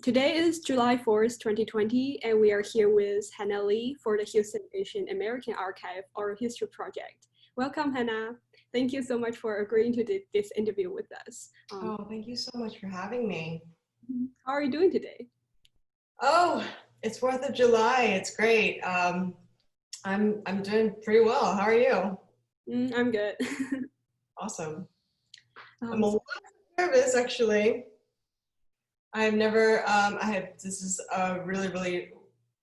Today is July 4th, 2020, and we are here with Hannah Lee for the Houston Asian American Archive Oral History Project. Welcome, Hannah. Thank you so much for agreeing to this interview with us. Thank you so much for having me. How are you doing today? Oh, it's 4th of July. It's great. I'm doing pretty well. How are you? I'm good. Awesome. I'm a little nervous, actually. This is a really, really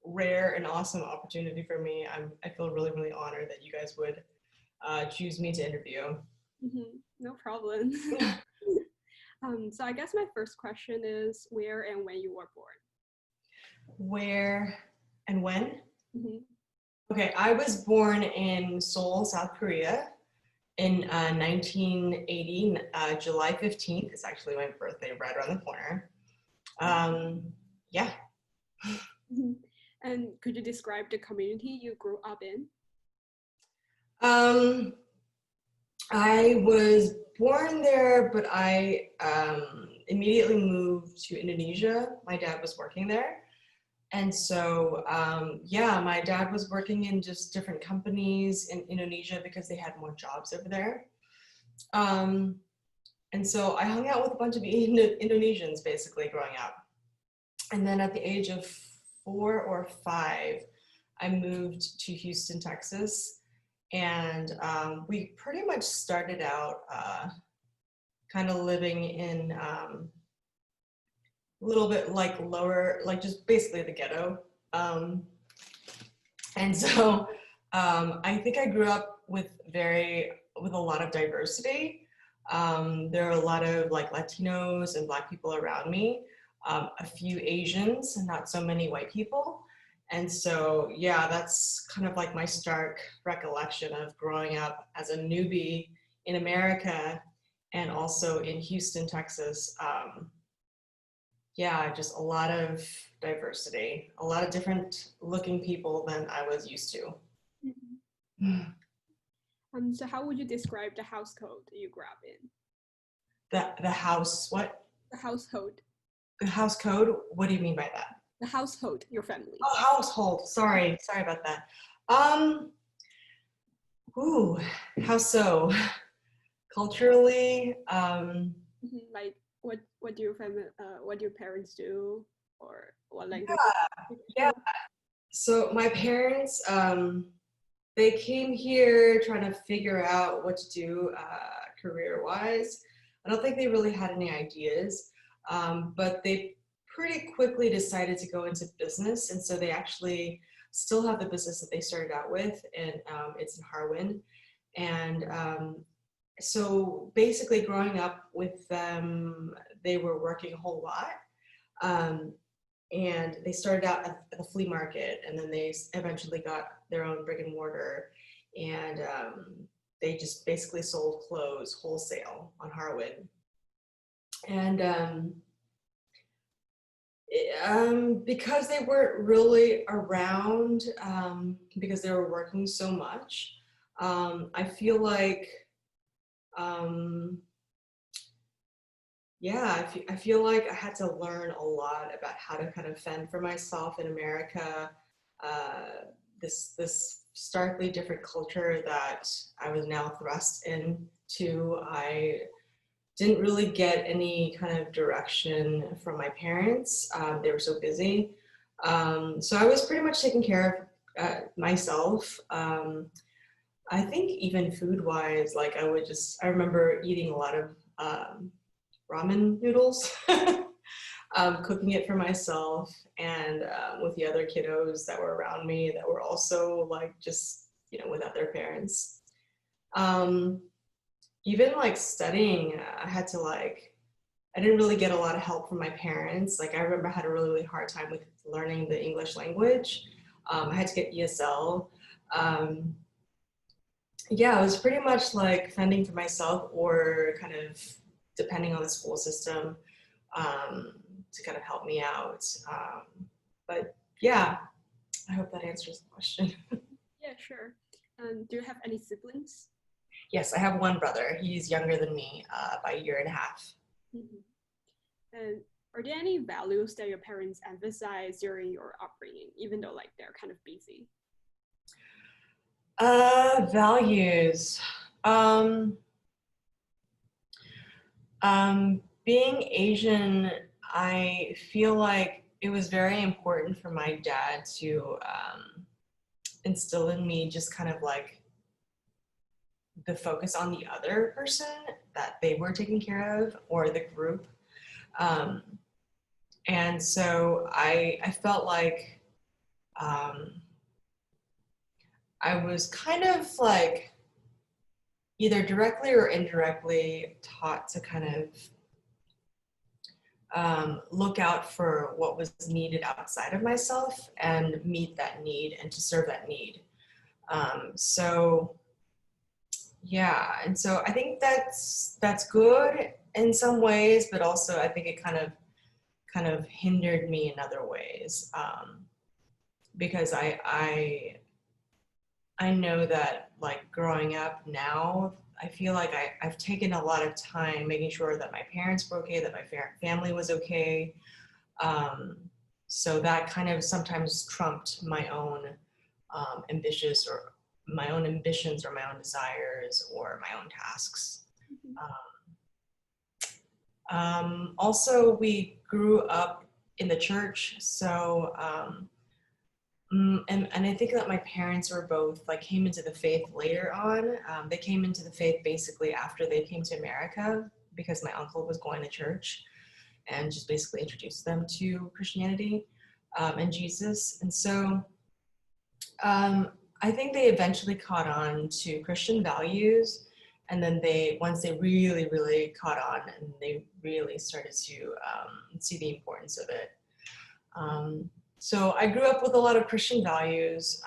rare and awesome opportunity for me. I feel really, really honored that you guys would choose me to interview. No problem. So I guess my first question is where and when you were born? Where and when? Okay, I was born in Seoul, South Korea in 1980, July 15th. It's actually my birthday right around the corner. Yeah. And could you describe the community you grew up in? I was born there, but I immediately moved to Indonesia. My dad was working there. And so, yeah, my dad was working in just different companies in Indonesia because they had more jobs over there. And so I hung out with a bunch of Indonesians basically growing up. And then at the age of 4 or 5, I moved to Houston, Texas. And we pretty much started out kind of living in a little bit like lower, like just basically the ghetto. And so I think I grew up with a lot of diversity. There are a lot of like Latinos and Black people around me, a few Asians and not so many white people. And so, yeah, that's kind of like my stark recollection of growing up as a newbie in America and also in Houston, Texas. Yeah, just a lot of diversity, a lot of different looking people than I was used to. So how would you describe the household you grew up in? The house, what? The household. The house code? What do you mean by that? The household, your family. Oh, household. Sorry about that. How so? Culturally, like what do your family, what do your parents do, or what language? Yeah. So my parents, they came here trying to figure out what to do career-wise. I don't think they really had any ideas, but they pretty quickly decided to go into business, and so they actually still have the business that they started out with, and it's in Harwin. And so basically growing up with them, they were working a whole lot. And they started out at the flea market, and then they eventually got their own brick and mortar, and they just basically sold clothes wholesale on Harwin. And because they weren't really around, because they were working so much, I feel like, yeah, I feel like I had to learn a lot about how to kind of fend for myself in America, this starkly different culture that I was now thrust into. I didn't really get any kind of direction from my parents. They were so busy. So I was pretty much taking care of myself. I think even food-wise, like I remember eating a lot of ramen noodles, cooking it for myself and with the other kiddos that were around me that were also like just, without their parents. Even like studying, I didn't really get a lot of help from my parents. Like I remember I had a really, really hard time with learning the English language. I had to get ESL. Yeah, it was pretty much like fending for myself or kind of depending on the school system to kind of help me out. But yeah, I hope that answers the question. Yeah, sure. Do you have any siblings? Yes, I have one brother. He's younger than me by 1.5 years. And Are there any values that your parents emphasize during your upbringing, even though like they're kind of busy? Values. Being Asian, I feel like it was very important for my dad to instill in me just kind of like the focus on the other person that they were taking care of, or the group. And so I felt like I was kind of like either directly or indirectly taught to kind of look out for what was needed outside of myself and meet that need and to serve that need. So yeah, and so I think that's good in some ways, but also I think it kind of hindered me in other ways, because I know that like growing up now, I feel like I've taken a lot of time making sure that my parents were okay, that my family was okay. So that kind of sometimes trumped my own ambitions or my own desires or my own tasks. Also, we grew up in the church, so and I think that my parents were both like came into the faith later on. They came into the faith basically after they came to America because my uncle was going to church and just basically introduced them to Christianity and Jesus. And so I think they eventually caught on to Christian values. And then once they really, really caught on and they really started to see the importance of it. So I grew up with a lot of Christian values,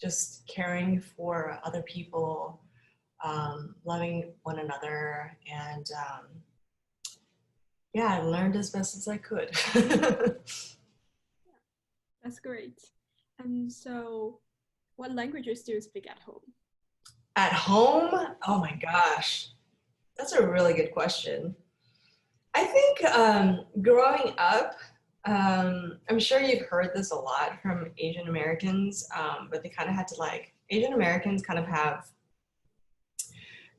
just caring for other people, loving one another, and yeah, I learned as best as I could. That's great. And so what languages do you speak at home? At home? Oh my gosh, that's a really good question. I think growing up, I'm sure you've heard this a lot from Asian Americans, but they kind of had to like, Asian Americans kind of have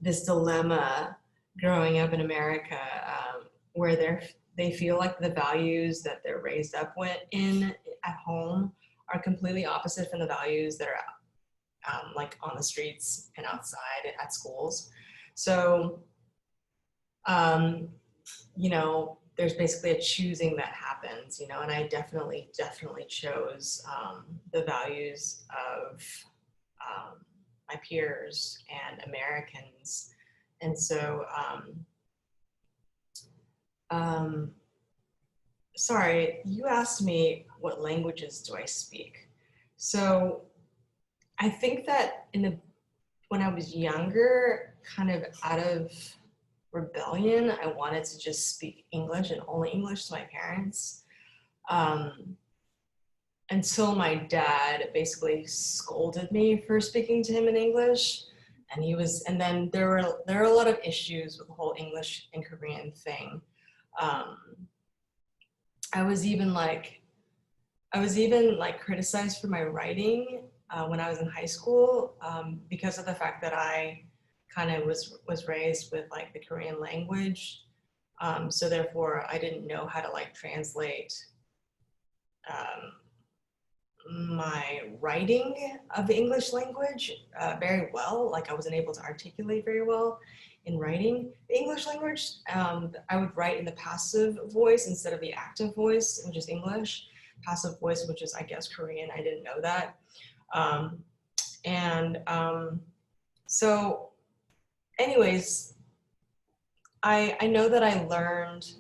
this dilemma growing up in America where they feel like the values that they're raised up in at home are completely opposite from the values that are like on the streets and outside at schools. So, you know, there's basically a choosing that happens, you know, and I definitely chose the values of my peers and Americans. And so, sorry, you asked me what languages do I speak. So I think that when I was younger, kind of out of rebellion, I wanted to just speak English and only English to my parents. Until my dad basically scolded me for speaking to him in English. And then there are a lot of issues with the whole English and Korean thing. I was even criticized for my writing when I was in high school because of the fact that I kind of was raised with like the Korean language. So therefore I didn't know how to like translate my writing of the English language very well. Like I wasn't able to articulate very well in writing the English language. I would write in the passive voice instead of the active voice, which is English. Passive voice, which is I guess Korean. I didn't know that. So anyways, I know that I learned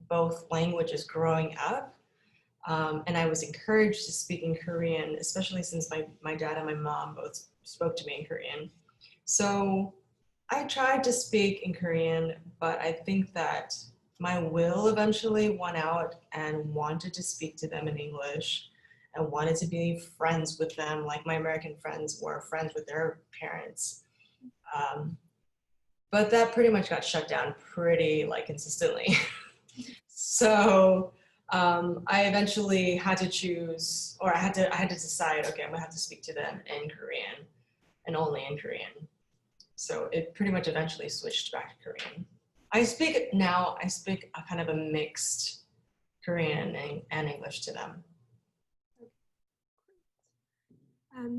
both languages growing up. And I was encouraged to speak in Korean, especially since my dad and my mom both spoke to me in Korean. So I tried to speak in Korean, but I think that my will eventually won out and wanted to speak to them in English and wanted to be friends with them like my American friends were friends with their parents. But that pretty much got shut down pretty like consistently. So I eventually had to choose, or I had to decide, okay, I'm gonna have to speak to them in Korean and only in Korean. So it pretty much eventually switched back to Korean. I speak a kind of a mixed Korean and English to them.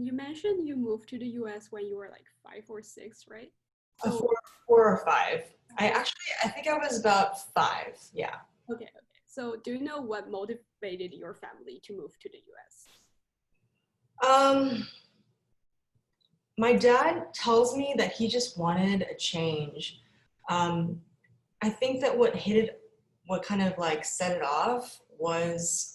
You mentioned you moved to the US when you were like 5 or 6, right? So, Four or five. I think I was about 5. Yeah. okay. So do you know what motivated your family to move to the US? My dad tells me that he just wanted a change. I think that what kind of like set it off was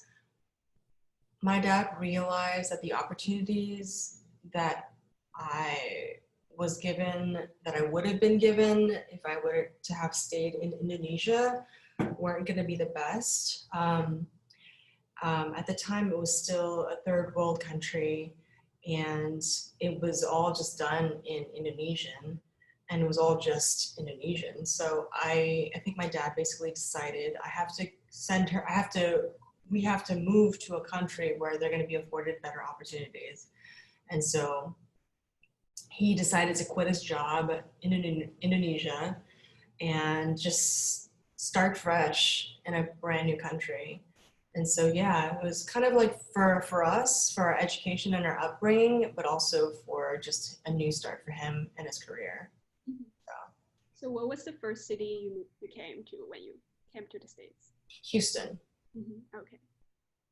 my dad realized that the opportunities that I was given, that I would have been given if I were to have stayed in Indonesia, weren't going to be the best. At the time, it was still a third world country, and it was all just done in Indonesian, and it was all just Indonesian. So I think my dad basically decided we have to move to a country where they're going to be afforded better opportunities. And so he decided to quit his job in Indonesia and just start fresh in a brand new country. And so, yeah, it was kind of like for us, for our education and our upbringing, but also for just a new start for him and his career. So what was the first city you came to when you came to the States? Houston. Okay.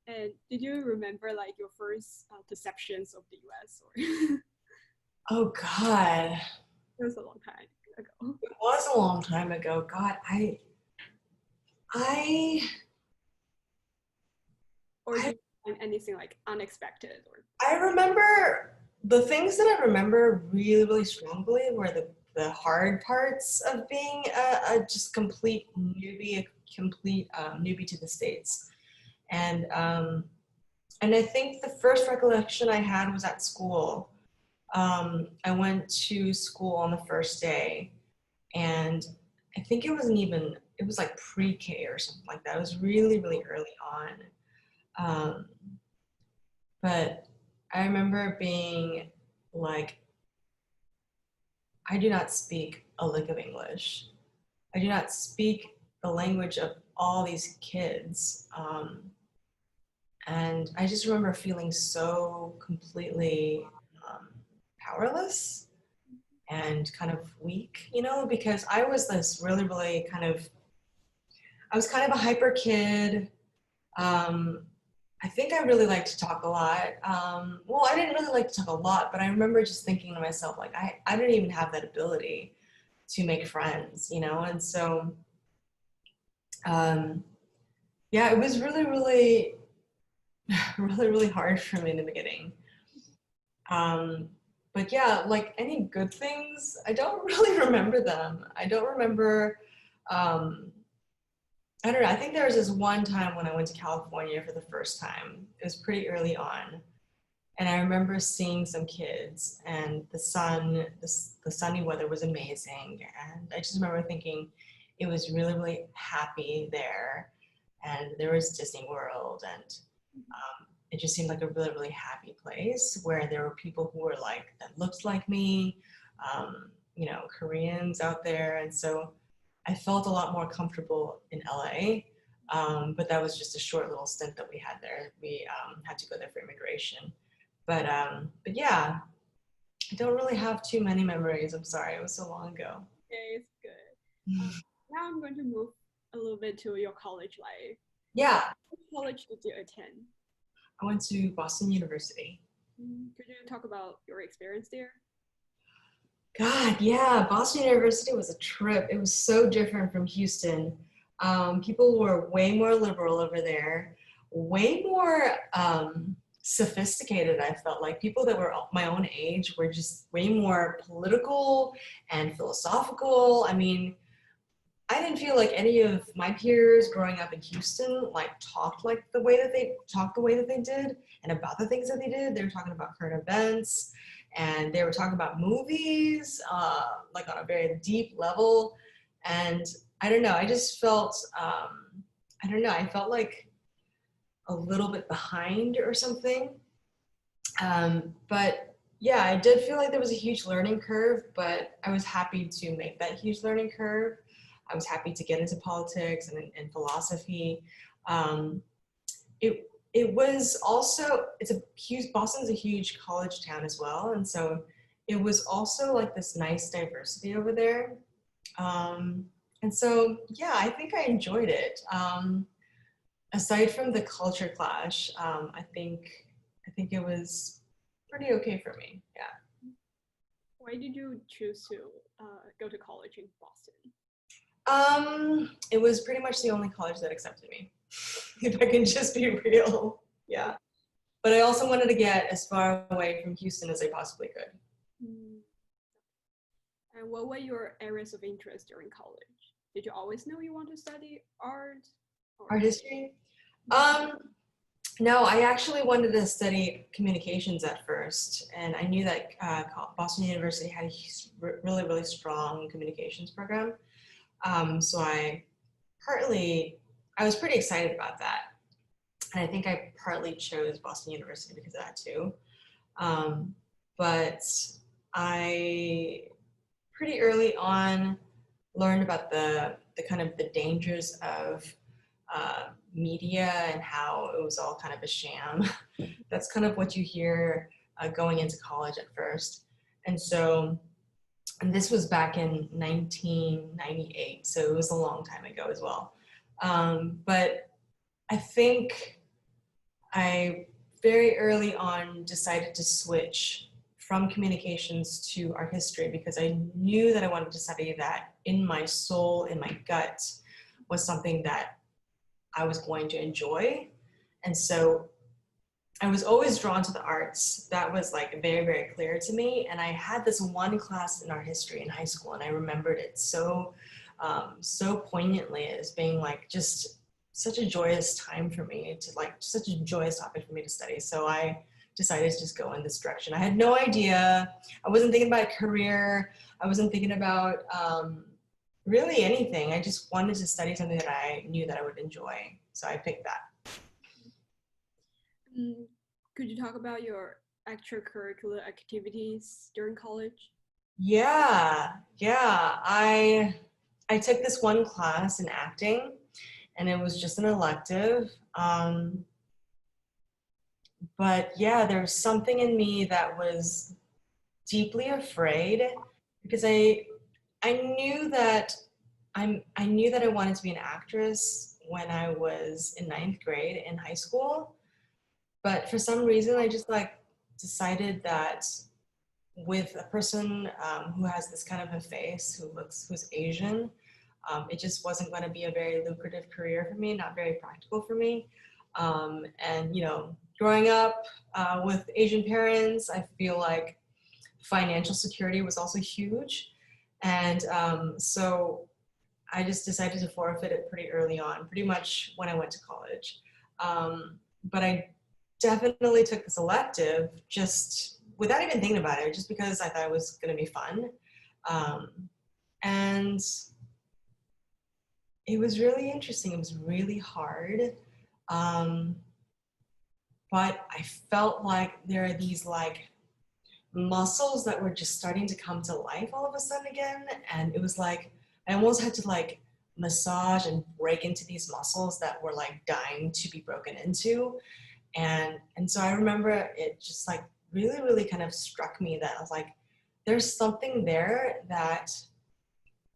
And did you remember like your first perceptions of the US? Or Oh, God. it was a long time ago. It was a long time ago. God, Or did you find anything like unexpected? Or I remember the things that I remember really, really strongly were the hard parts of being a just complete newbie, newbie to the States. And I think the first recollection I had was at school. I went to school on the first day, and I think it was like pre-K or something like that. It was really, really early on. But I remember being like, I do not speak a lick of English. I do not speak the language of all these kids. And I just remember feeling so completely powerless and kind of weak, because I was this really, really I was kind of a hyper kid. I think I really liked to talk a lot. Well, I didn't really like to talk a lot, but I remember just thinking to myself, like, I don't even have that ability to make friends, And so, yeah, it was really, really, really, really hard for me in the beginning. But yeah, like any good things, I don't really remember them. I don't remember, I don't know. I think there was this one time when I went to California for the first time. It was pretty early on. And I remember seeing some kids, and the sunny weather was amazing. And I just remember thinking it was really, really happy there. And there was Disney World, and it just seemed like a really, really happy place where there were people who were like, that looked like me, Koreans out there. And so I felt a lot more comfortable in LA, but that was just a short little stint that we had there. We had to go there for immigration. But yeah, I don't really have too many memories. I'm sorry, it was so long ago. okay, it's good. Now I'm going to move a little bit to your college life. Yeah. What college did you attend? I went to Boston University. Could you talk about your experience there? God, yeah, Boston University was a trip. It was so different from Houston. People were way more liberal over there, way more sophisticated. I felt like people that were my own age were just way more political and philosophical. I mean, I didn't feel like any of my peers growing up in Houston talked the way that they did and about the things that they did. They were talking about current events, and they were talking about movies, on a very deep level. And I don't know, I just felt I don't know, I felt like a little bit behind or something. But yeah, I did feel like there was a huge learning curve, but I was happy to make that huge learning curve. I was happy to get into politics and philosophy. Um, it was also, Boston's a huge college town as well. And so it was also like this nice diversity over there. And so, yeah, I think I enjoyed it. Aside from the culture clash, I think it was pretty okay for me. Yeah. Why did you choose to go to college in Boston? It was pretty much the only college that accepted me, if I can just be real. Yeah. But I also wanted to get as far away from Houston as I possibly could. Mm. And what were your areas of interest during college? Did you always know you want to study art? Art history? No, I actually wanted to study communications at first, and I knew that Boston University had a really, really strong communications program. So I was pretty excited about that. And I think I partly chose Boston University because of that too. But I pretty early on learned about the kind of the dangers of media and how it was all kind of a sham. That's kind of what you hear going into college at first. And so, and this was back in 1998, so it was a long time ago as well. But I think I very early on decided to switch from communications to art history because I knew that I wanted to study that in my soul, in my gut, was something that I was going to enjoy. And so I was always drawn to the arts. That was like very, very clear to me. And I had this one class in art history in high school, and I remembered it so poignantly as being like just such a joyous time for me to like, such a joyous topic for me to study. So I decided to just go in this direction. I had no idea. I wasn't thinking about a career. I wasn't thinking about really anything. I just wanted to study something that I knew that I would enjoy. So I picked that. Could you talk about your extracurricular activities during college? Yeah. I took this one class in acting, and it was just an elective. But yeah, there was something in me that was deeply afraid because I knew that I knew that I wanted to be an actress when I was in 9th grade in high school. But for some reason, I just like decided that with a person who has this kind of a face, who's Asian, it just wasn't going to be a very lucrative career for me, not very practical for me. And you know, growing up with Asian parents, I feel like financial security was also huge. And so I just decided to forfeit it pretty early on, pretty much when I went to college. But I definitely took this elective just without even thinking about it, just because I thought it was going to be fun. And it was really interesting. It was really hard. But I felt like there are these like muscles that were just starting to come to life all of a sudden again. And it was like, I almost had to like massage and break into these muscles that were like dying to be broken into. And so I remember it just like really, really kind of struck me that I was like, there's something there that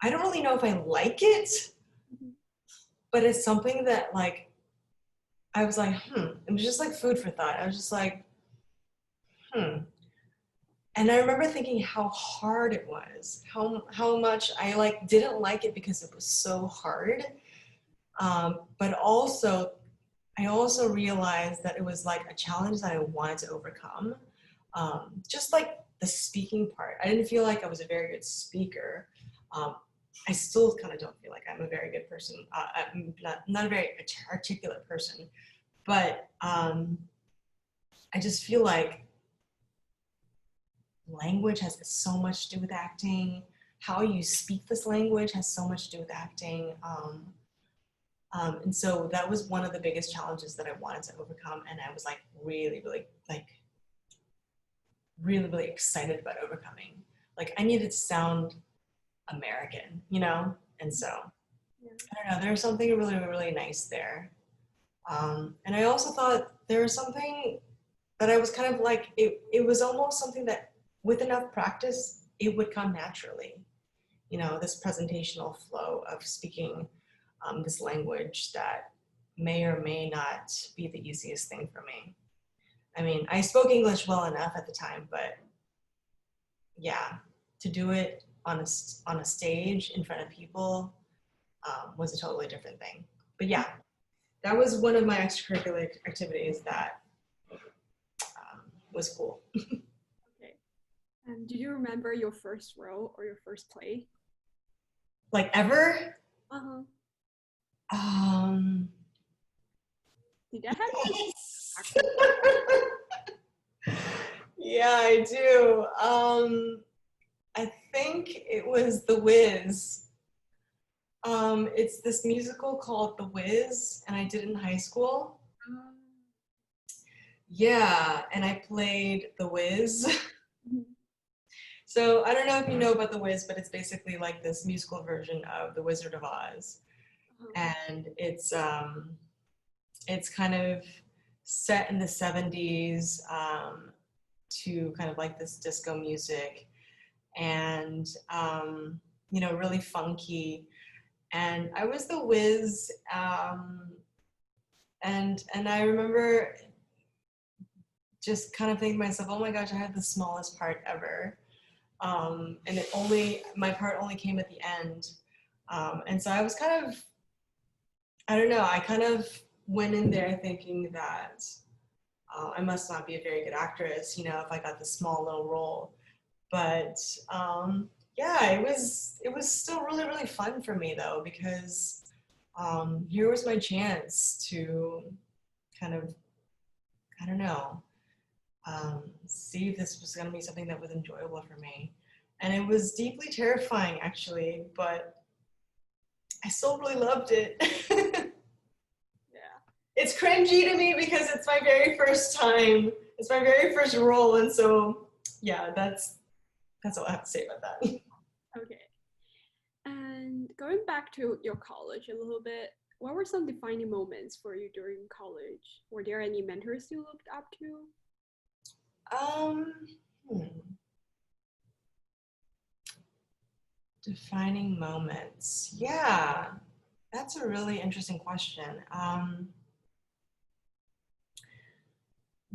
I don't really know if I like it, but it's something that like, I was like, it was just like food for thought. I was just like, And I remember thinking how hard it was, how much I like didn't like it because it was so hard. But also, I also realized that it was like a challenge that I wanted to overcome. Just like the speaking part, I didn't feel like I was a very good speaker. I still kind of don't feel like I'm a very good person. I'm not a very articulate person, but I just feel like language has so much to do with acting. How you speak this language has so much to do with acting. And so that was one of the biggest challenges that I wanted to overcome. And I was like really, really excited about overcoming. Like I needed to sound American, you know? And so, I don't know, there's something really, really nice there. And I also thought there was something that I was kind of like, it was almost something that with enough practice, it would come naturally. You know, this presentational flow of speaking this language that may or may not be the easiest thing for me. I mean, I spoke English well enough at the time, but yeah, to do it on a stage in front of people was a totally different thing. But yeah, that was one of my extracurricular activities that was cool. Okay. And do you remember your first role or your first play? Like ever? Uh-huh. Um, Did that happen? yeah, I do. I think it was The Wiz. It's this musical called The Wiz, and I did it in high school. Yeah, and I played The Wiz. So I don't know if you know about The Wiz, but it's basically like this musical version of The Wizard of Oz. And it's kind of set in the 70s to kind of like this disco music and, you know, really funky. And I was the Wiz, and I remember just kind of thinking to myself, oh my gosh, I had the smallest part ever. And my part only came at the end. And so I was kind of, I don't know, I kind of went in there thinking that I must not be a very good actress, you know, if I got the small little role. But yeah, it was still really, really fun for me though, because here was my chance to kind of, I don't know, see if this was going to be something that was enjoyable for me. And it was deeply terrifying actually, but I still really loved it. It's cringy to me because it's my very first time. It's my very first role. And so, yeah, that's all I have to say about that. Okay. And going back to your college a little bit, what were some defining moments for you during college? Were there any mentors you looked up to? Defining moments. Yeah, that's a really interesting question.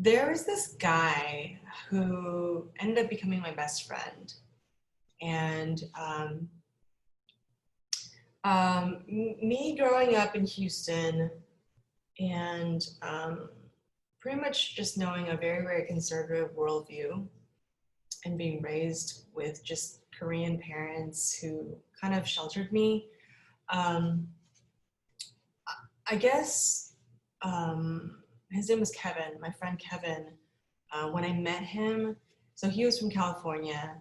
There was this guy who ended up becoming my best friend. And me growing up in Houston and pretty much just knowing a very, very conservative worldview and being raised with just Korean parents who kind of sheltered me. I guess his name was Kevin, my friend Kevin. When I met him, so he was from California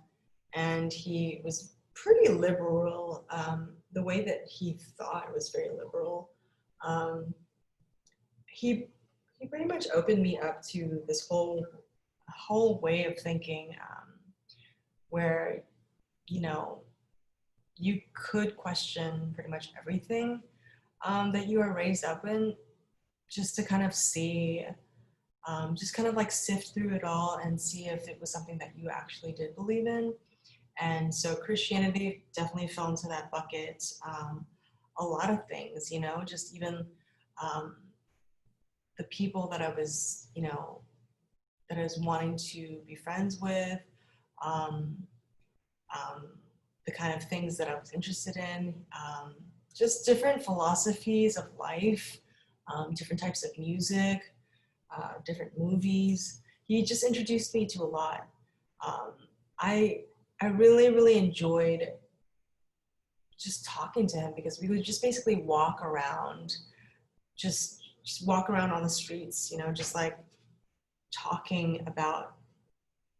and he was pretty liberal. The way that he thought was very liberal. He pretty much opened me up to this whole way of thinking where, you know, you could question pretty much everything that you are raised up in, just to kind of see, just kind of like sift through it all and see if it was something that you actually did believe in. And so Christianity definitely fell into that bucket. A lot of things, you know, just even the people that I was, you know, that I was wanting to be friends with, the kind of things that I was interested in, just different philosophies of life, different types of music, different movies. He just introduced me to a lot. I really, really enjoyed just talking to him because we would just basically walk around, just walk around on the streets, you know, just like talking about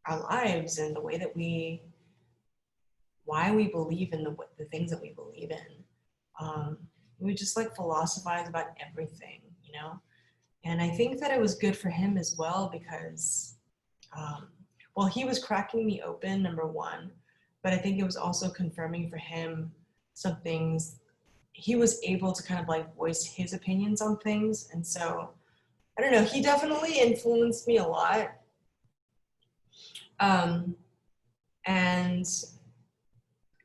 our lives and the way that why we believe in the things that we believe in. we just like philosophize about everything, you know? And I think that it was good for him as well because, well, he was cracking me open, number one, but I think it was also confirming for him some things. He was able to kind of like voice his opinions on things. And so, I don't know, he definitely influenced me a lot. And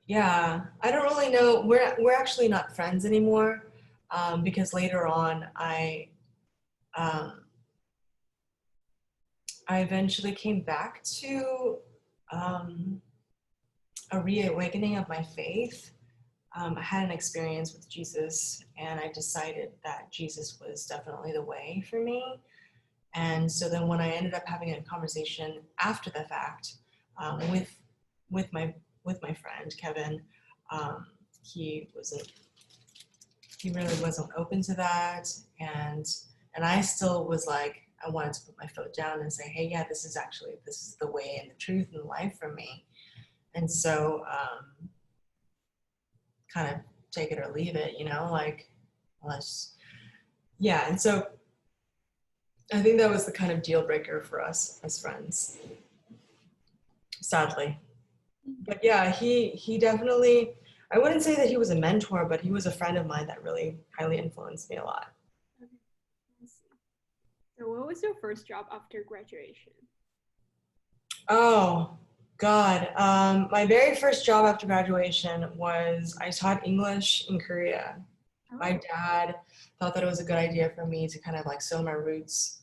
yeah, I don't really know. We're actually not friends anymore because later on I eventually came back to a reawakening of my faith. I had an experience with Jesus, and I decided that Jesus was definitely the way for me. And so then when I ended up having a conversation after the fact with my friend Kevin, he really wasn't open to that, and I still was like, I wanted to put my foot down and say, hey, yeah, this is the way and the truth and the life for me. And so kind of take it or leave it, you know, like yeah. And so I think that was the kind of deal breaker for us as friends, sadly. But yeah, he definitely, I wouldn't say that he was a mentor, but he was a friend of mine that really highly influenced me a lot. Okay. I see. So what was your first job after graduation? Oh, God. My very first job after graduation was I taught English in Korea. Oh. My dad thought that it was a good idea for me to kind of like sow my roots,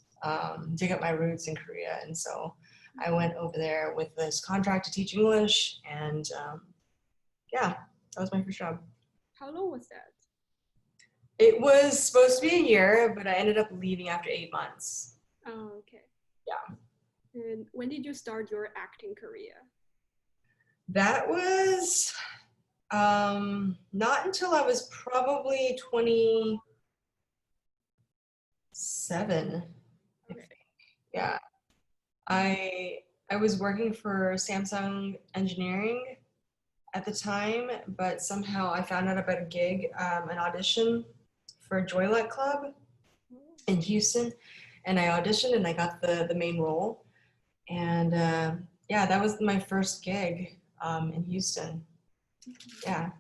dig up my roots in Korea. And so I went over there with this contract to teach English. And yeah, that was my first job. How long was that? It was supposed to be a year, but I ended up leaving after 8 months. Oh, okay. Yeah. And when did you start your acting career? That was not until I was probably 27, I think. Yeah. I was working for Samsung Engineering at the time, but somehow I found out about a gig, an audition for Joylight Club in Houston, and I auditioned and I got the main role. And yeah, that was my first gig in Houston. Yeah.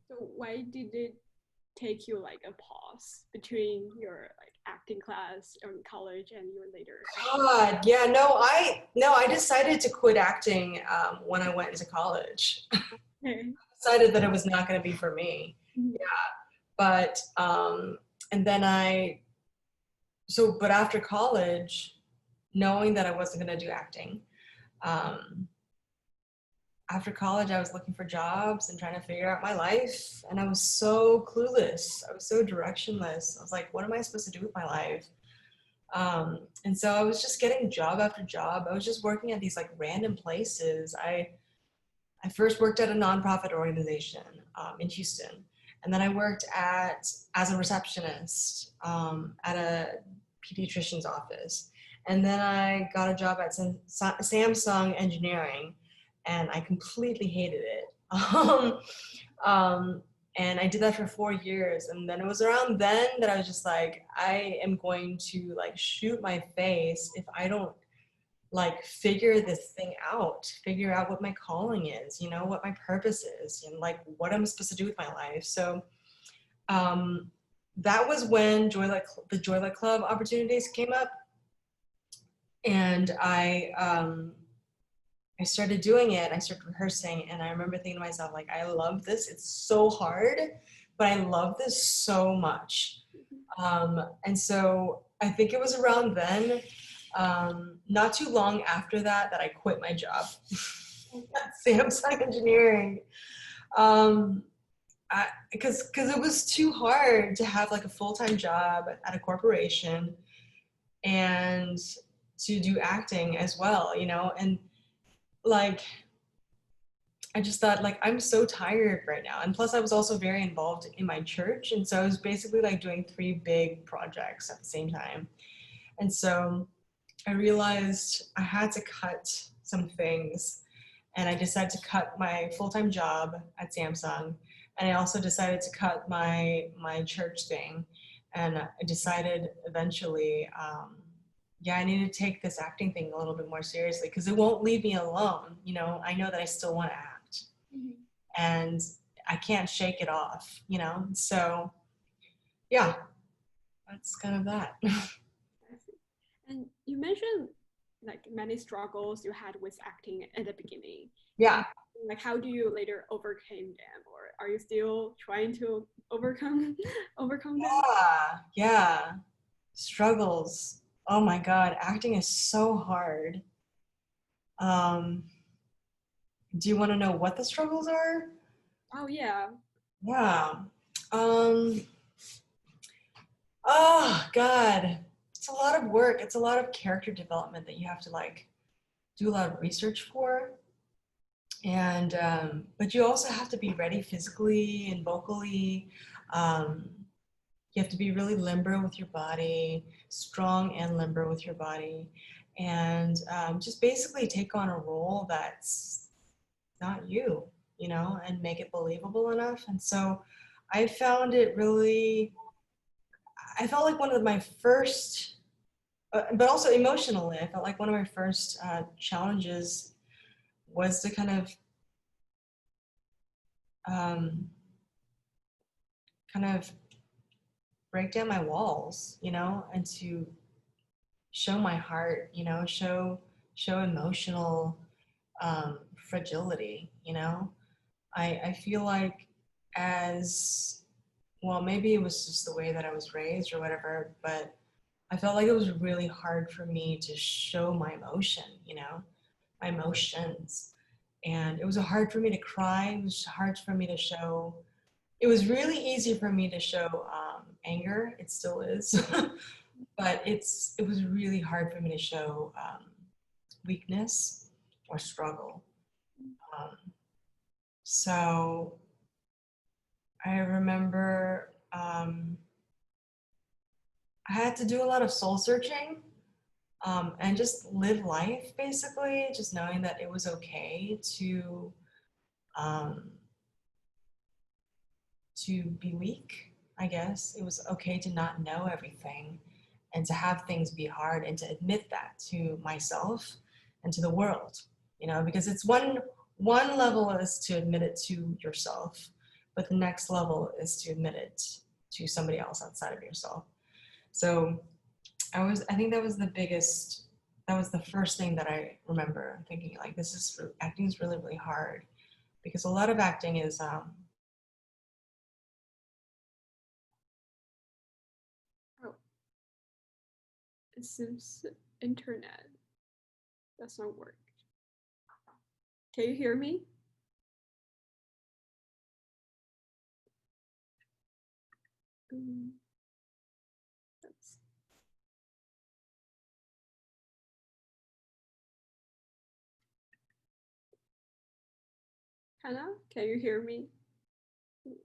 So why did it take you like a pause between your like acting class in college and your later? God, yeah, no, I decided to quit acting when I went into college. Okay. Decided that it was not going to be for me. Mm-hmm. Yeah, but and then but after college, knowing that I wasn't going to do acting, after college, I was looking for jobs and trying to figure out my life, and I was so clueless. I was so directionless. I was like, what am I supposed to do with my life? And so I was just getting job after job. I was just working at these like random places. I first worked at a nonprofit organization in Houston, and then I worked as a receptionist at a pediatrician's office, and then I got a job at Samsung Engineering, and I completely hated it. And I did that for 4 years, and then it was around then that I was just like, I am going to like shoot my face if I don't like figure this thing out, figure out what my calling is, you know, what my purpose is, and like what I'm supposed to do with my life. So that was when the Joylight Club opportunities came up, and I started doing it. I started rehearsing, and I remember thinking to myself, like, I love this. It's so hard, but I love this so much. And so I think it was around then, not too long after that I quit my job at Samsung Engineering. Because it was too hard to have like a full-time job at a corporation and to do acting as well, you know, and like I just thought like I'm so tired right now, and plus I was also very involved in my church, and so I was basically like doing 3 big projects at the same time. And so I realized I had to cut some things, and I decided to cut my full-time job at Samsung, And I also decided to cut my church thing. And I decided eventually, yeah, I need to take this acting thing a little bit more seriously because it won't leave me alone. You know, I know that I still want to act, and I can't shake it off, you know? So yeah, that's kind of that. I see. And you mentioned like many struggles you had with acting at the beginning. Yeah. Like how do you later overcame them, or are you still trying to overcome overcome them? Yeah. Struggles. Oh my God, acting is so hard. Um, do you want to know what the struggles are? Oh yeah. Yeah. Um, oh God, it's a lot of work. It's a lot of character development that you have to like do a lot of research for. And but you also have to be ready physically and vocally. Um, you have to be really limber with your body, strong and limber with your body, and just basically take on a role that's not you, you know, and make it believable enough. And so I found it really, I felt like one of my first, but also emotionally, I felt like one of my first challenges was to um, kind of break down my walls, you know, and to show my heart, you know, show emotional fragility, you know. I feel like as well, maybe it was just the way that I was raised or whatever, but I felt like it was really hard for me to show my emotion, you know, my emotions. And it was hard for me to cry. It was hard for me to show. It was really easy for me to show anger. It still is. But it was really hard for me to show weakness or struggle. Um, so I remember I had to do a lot of soul searching and just live life basically, just knowing that it was okay um, to be weak, I guess. It was okay to not know everything and to have things be hard and to admit that to myself and to the world, you know, because it's one level is to admit it to yourself, but the next level is to admit it to somebody else outside of yourself. So I think that was the biggest, that was the first thing that I remember thinking like, acting is really, really hard because a lot of acting is, Oh, it seems internet does not work. Can you hear me? Mm, let's- Hannah, can you hear me? Wait.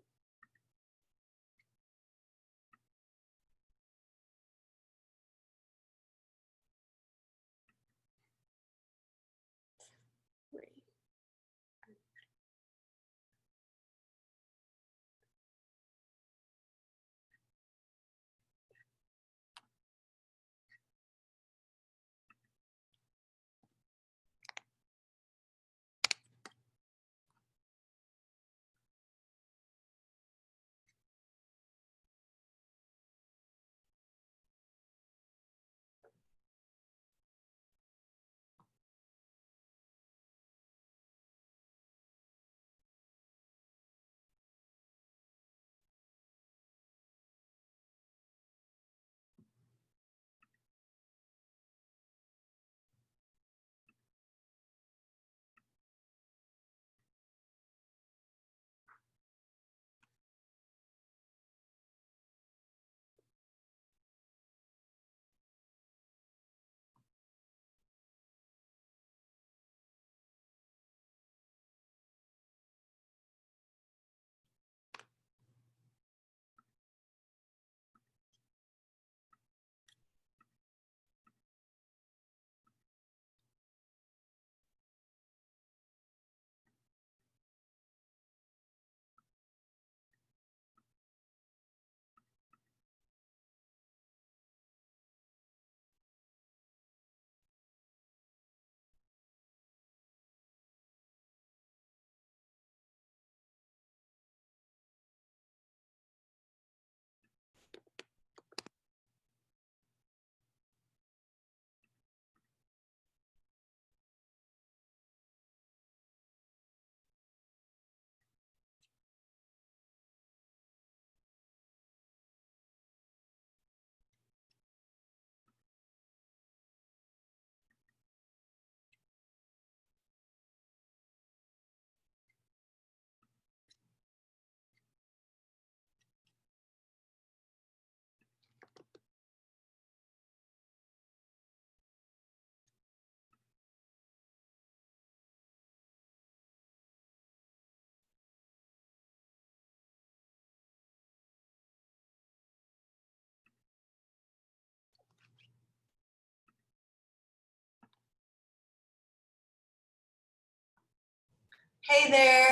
Hey there.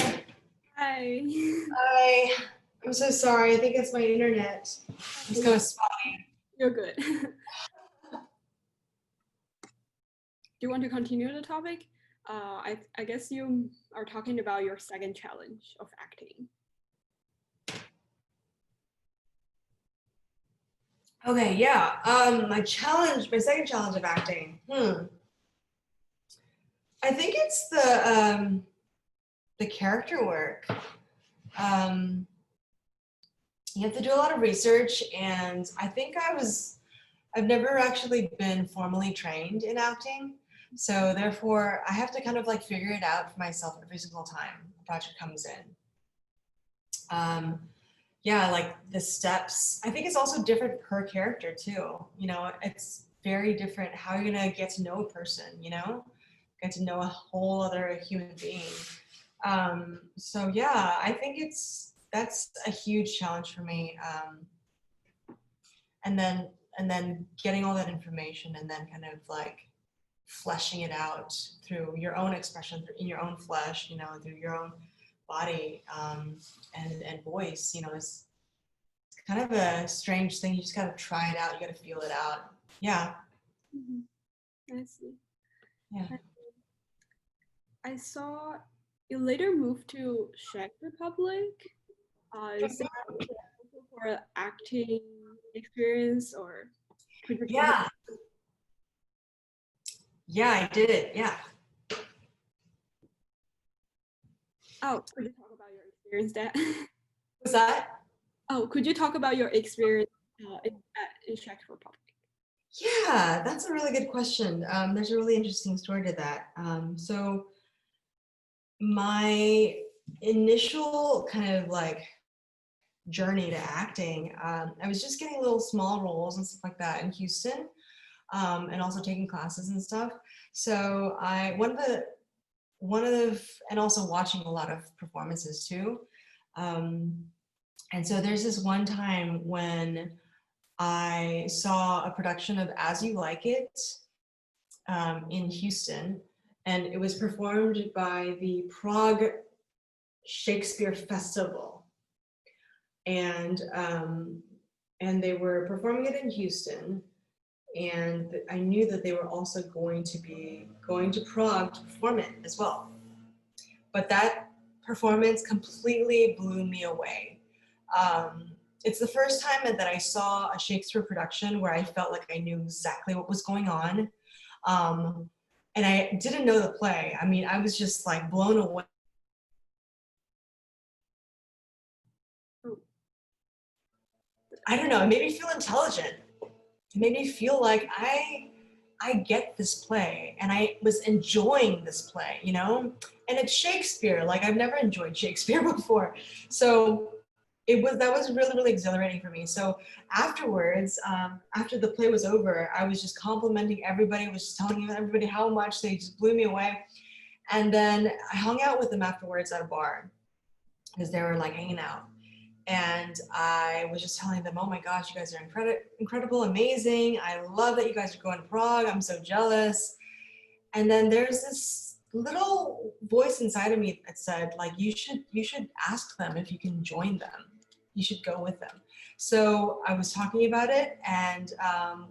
Hi. I'm so sorry. I think it's my internet. It's kind of spotty. You're good. Do you want to continue the topic? I guess you are talking about your second challenge of acting. Okay, yeah. My second challenge of acting. I think it's the character work. You have to do a lot of research, and I think I've never actually been formally trained in acting. So therefore, I have to kind of like figure it out for myself every single time a project comes in. Yeah, like the steps. I think it's also different per character too. You know, it's very different how you're gonna get to know a person, you know, get to know a whole other human being. So yeah, I think that's a huge challenge for me. And then getting all that information and then kind of like fleshing it out through your own expression in your own flesh, you know, through your own body and voice, you know, is kind of a strange thing. You just gotta try it out. You gotta feel it out. Yeah. I see. Yeah. I saw you later moved to Czech Republic. Is that for acting experience, or could you talk Yeah. Yeah, I did it. Yeah. could you talk about your experience that? Was that? Could you talk about your experience in Czech Republic? Yeah, that's a really good question. There's a really interesting story to that. So my initial kind of like journey to acting, I was just getting little small roles and stuff like that in Houston, and also taking classes and stuff. So and also watching a lot of performances too. And so there's this one time when I saw a production of As You Like It in Houston, and it was performed by the Prague Shakespeare Festival. And they were performing it in Houston, and I knew that they were also going to Prague to perform it as well. But that performance completely blew me away. It's the first time that I saw a Shakespeare production where I felt like I knew exactly what was going on. And I didn't know the play. I mean, I was just like blown away. I don't know, it made me feel intelligent. It made me feel like I get this play and I was enjoying this play, you know? And it's Shakespeare, like I've never enjoyed Shakespeare before. So that was really, really exhilarating for me. So afterwards, after the play was over, I was just complimenting everybody, was just telling everybody how much they just blew me away. And then I hung out with them afterwards at a bar because they were like hanging out. And I was just telling them, oh my gosh, you guys are incredible, amazing. I love that you guys are going to Prague. I'm so jealous. And then there's this little voice inside of me that said, like, you should ask them if you can join them. You should go with them. So I was talking about it, and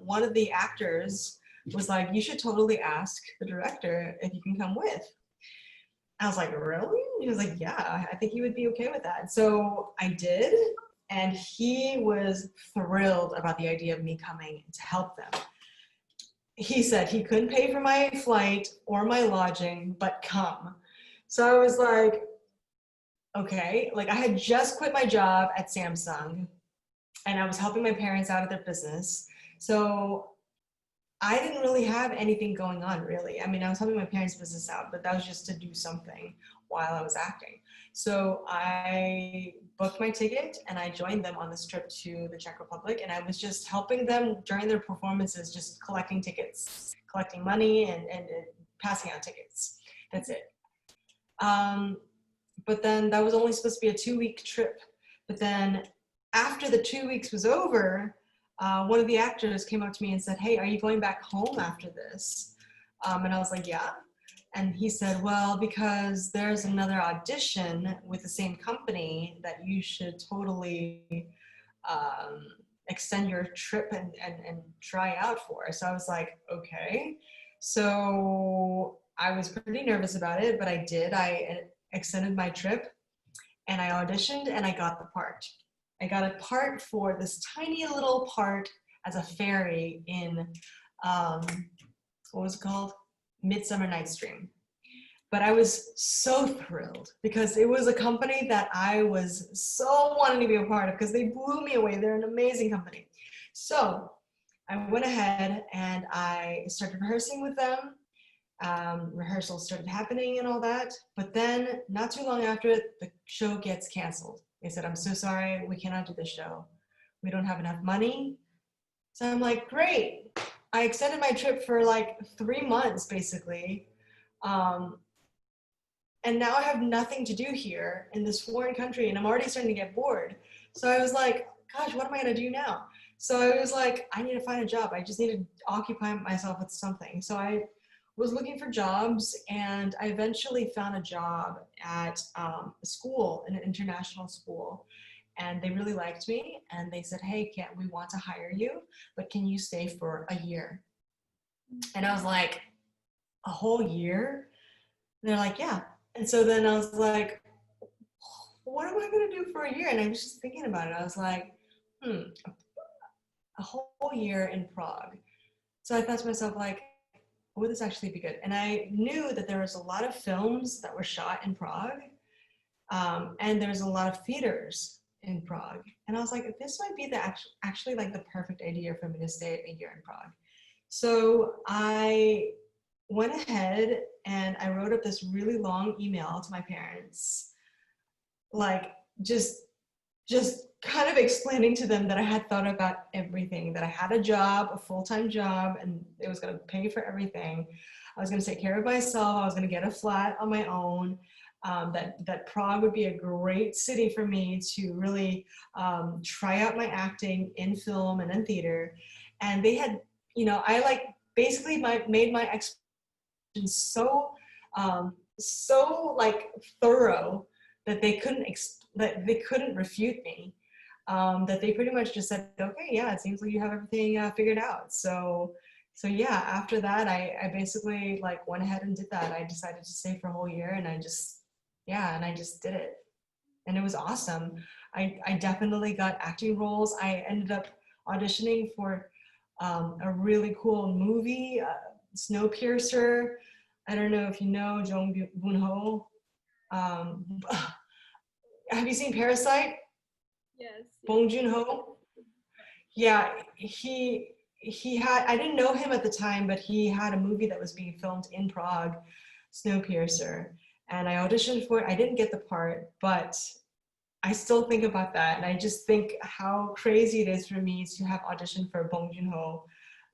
one of the actors was like, you should totally ask the director if you can come with. I was like, really? He was like, yeah, I think he would be okay with that. So I did, and he was thrilled about the idea of me coming to help them. He said he couldn't pay for my flight or my lodging, but come. So I was like, okay. Like I had just quit my job at Samsung, and I was helping my parents out of their business. So I didn't really have anything going on, really. I mean, I was helping my parents' business out, but that was just to do something while I was acting. So I booked my ticket and I joined them on this trip to the Czech Republic, and I was just helping them during their performances, just collecting tickets, collecting money and passing out tickets. That's it. But then that was only supposed to be a 2-week trip. But then after the 2 weeks was over, one of the actors came up to me and said, hey, are you going back home after this? And I was like, yeah. And he said, well, because there's another audition with the same company that you should totally extend your trip and try out for. So I was like, okay. So I was pretty nervous about it, but I did. I extended my trip and I auditioned and I got the part. I got a part for this tiny little part as a fairy in, what was it called? Midsummer Night's Dream. But I was so thrilled because it was a company that I was so wanting to be a part of because they blew me away. They're an amazing company. So I went ahead and I started rehearsing with them. Rehearsals started happening and all that. But then not too long after it, the show gets canceled. They said, I'm so sorry, we cannot do the show. We don't have enough money. So I'm like, great. I extended my trip for like 3 months basically. And now I have nothing to do here in this foreign country and I'm already starting to get bored. So I was like, gosh, what am I gonna do now? So I was like, I need to find a job. I just need to occupy myself with something. So I was looking for jobs and I eventually found a job at a school, an international school. And they really liked me and they said, hey, we want to hire you, but can you stay for a year? And I was like, a whole year? And they're like, yeah. And so then I was like, what am I going to do for a year? And I was just thinking about it. I was like, a whole year in Prague. So I thought to myself, like, would this actually be good? And I knew that there was a lot of films that were shot in Prague. And there's a lot of theaters in Prague. And I was like, this might be actually like the perfect idea for me to stay a year in Prague. So I went ahead and I wrote up this really long email to my parents, like just kind of explaining to them that I had thought about everything, that I had a job, a full-time job, and it was going to pay for everything. I was going to take care of myself. I was going to get a flat on my own. That Prague would be a great city for me to really try out my acting in film and in theater. And they had, I like basically made my expectations so like thorough that they couldn't refute me. That they pretty much just said, okay, yeah, it seems like you have everything figured out. So yeah, after that, I basically like went ahead and did that. I decided to stay for a whole year and I just did it. And it was awesome. I definitely got acting roles. I ended up auditioning for a really cool movie, Snowpiercer. I don't know if you know Jung Boon-ho. Have you seen Parasite? Yes. Bong Joon-ho? Yeah, he had, I didn't know him at the time, but he had a movie that was being filmed in Prague, Snowpiercer. And I auditioned for it. I didn't get the part, but I still think about that. And I just think how crazy it is for me to have auditioned for Bong Joon-ho.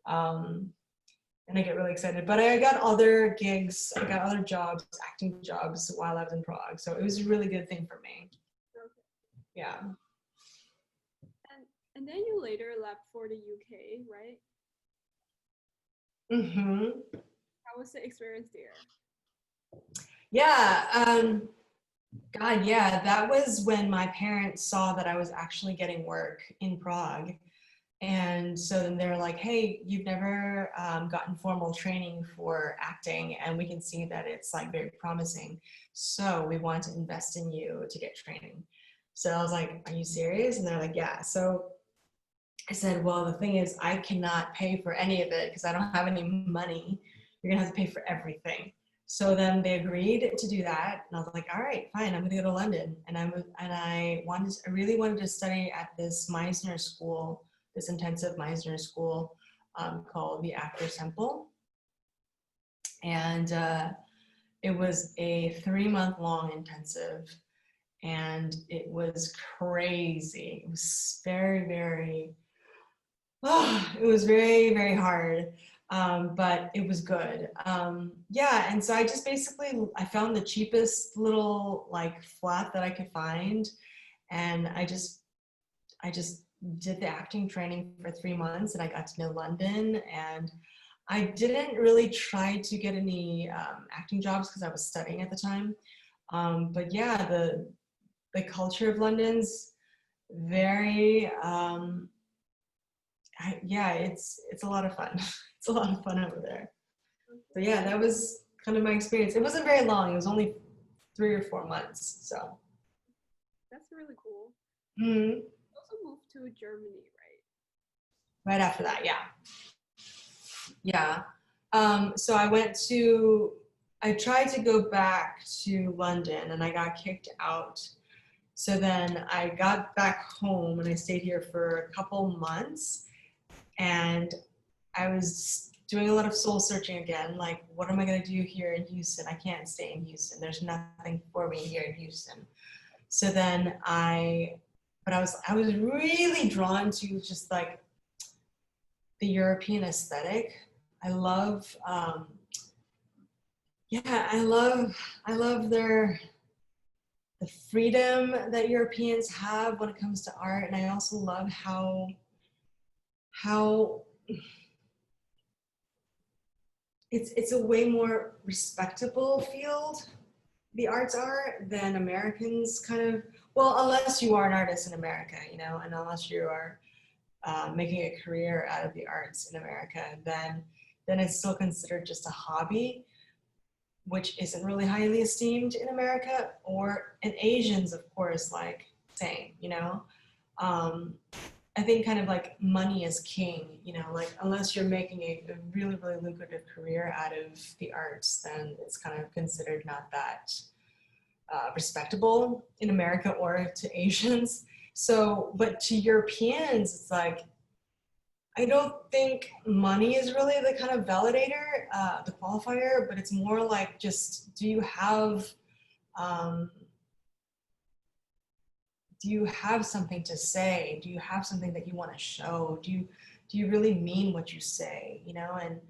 And I get really excited. But I got other gigs, I got other jobs, acting jobs while I was in Prague. So it was a really good thing for me. Okay. Yeah. And then you later left for the UK, right? Mm-hmm. How was the experience there? Yeah. God, yeah, that was when my parents saw that I was actually getting work in Prague. And so then they're like, hey, you've never gotten formal training for acting, and we can see that it's like very promising. So we want to invest in you to get training. So I was like, are you serious? And they're like, yeah. So I said, well, the thing is, I cannot pay for any of it because I don't have any money. You're gonna have to pay for everything. So then they agreed to do that, and I was like, all right, fine, I'm gonna go to London. And I really wanted to study at this Meisner school, this intensive Meisner school called the Actors Temple. And it was a 3-month-long intensive, and it was crazy. It was very, very, it was very, very hard, but it was good. Yeah, and so I just basically, I found the cheapest little like flat that I could find, and I just did the acting training for 3 months, and I got to know London, and I didn't really try to get any acting jobs because I was studying at the time. But yeah, the culture of London's very, yeah, it's a lot of fun. It's a lot of fun over there. So yeah, that was kind of my experience. It wasn't very long. It was only 3 or 4 months. So. That's really cool. Mm-hmm. You also moved to Germany, right? Right after that, yeah. Yeah. So I tried to go back to London and I got kicked out. So then I got back home and I stayed here for a couple months and I was doing a lot of soul searching again. Like, what am I going to do here in Houston? I can't stay in Houston. There's nothing for me here in Houston. So then I was really drawn to just like the European aesthetic. I love, yeah, I love the freedom that Europeans have when it comes to art, and I also love how it's a way more respectable field the arts are than Americans kind of, well, unless you are an artist in America, you know, and unless you are making a career out of the arts in America, then it's still considered just a hobby, which isn't really highly esteemed in America, or in Asians, of course, like same, you know. I think kind of like money is king, you know, like unless you're making a really, really lucrative career out of the arts, then it's kind of considered not that respectable in America or to Asians. So, but to Europeans, it's like, I don't think money is really the kind of validator, the qualifier, but it's more like just, do you have something to say? Do you have something that you want to show? Do you really mean what you say? You know, and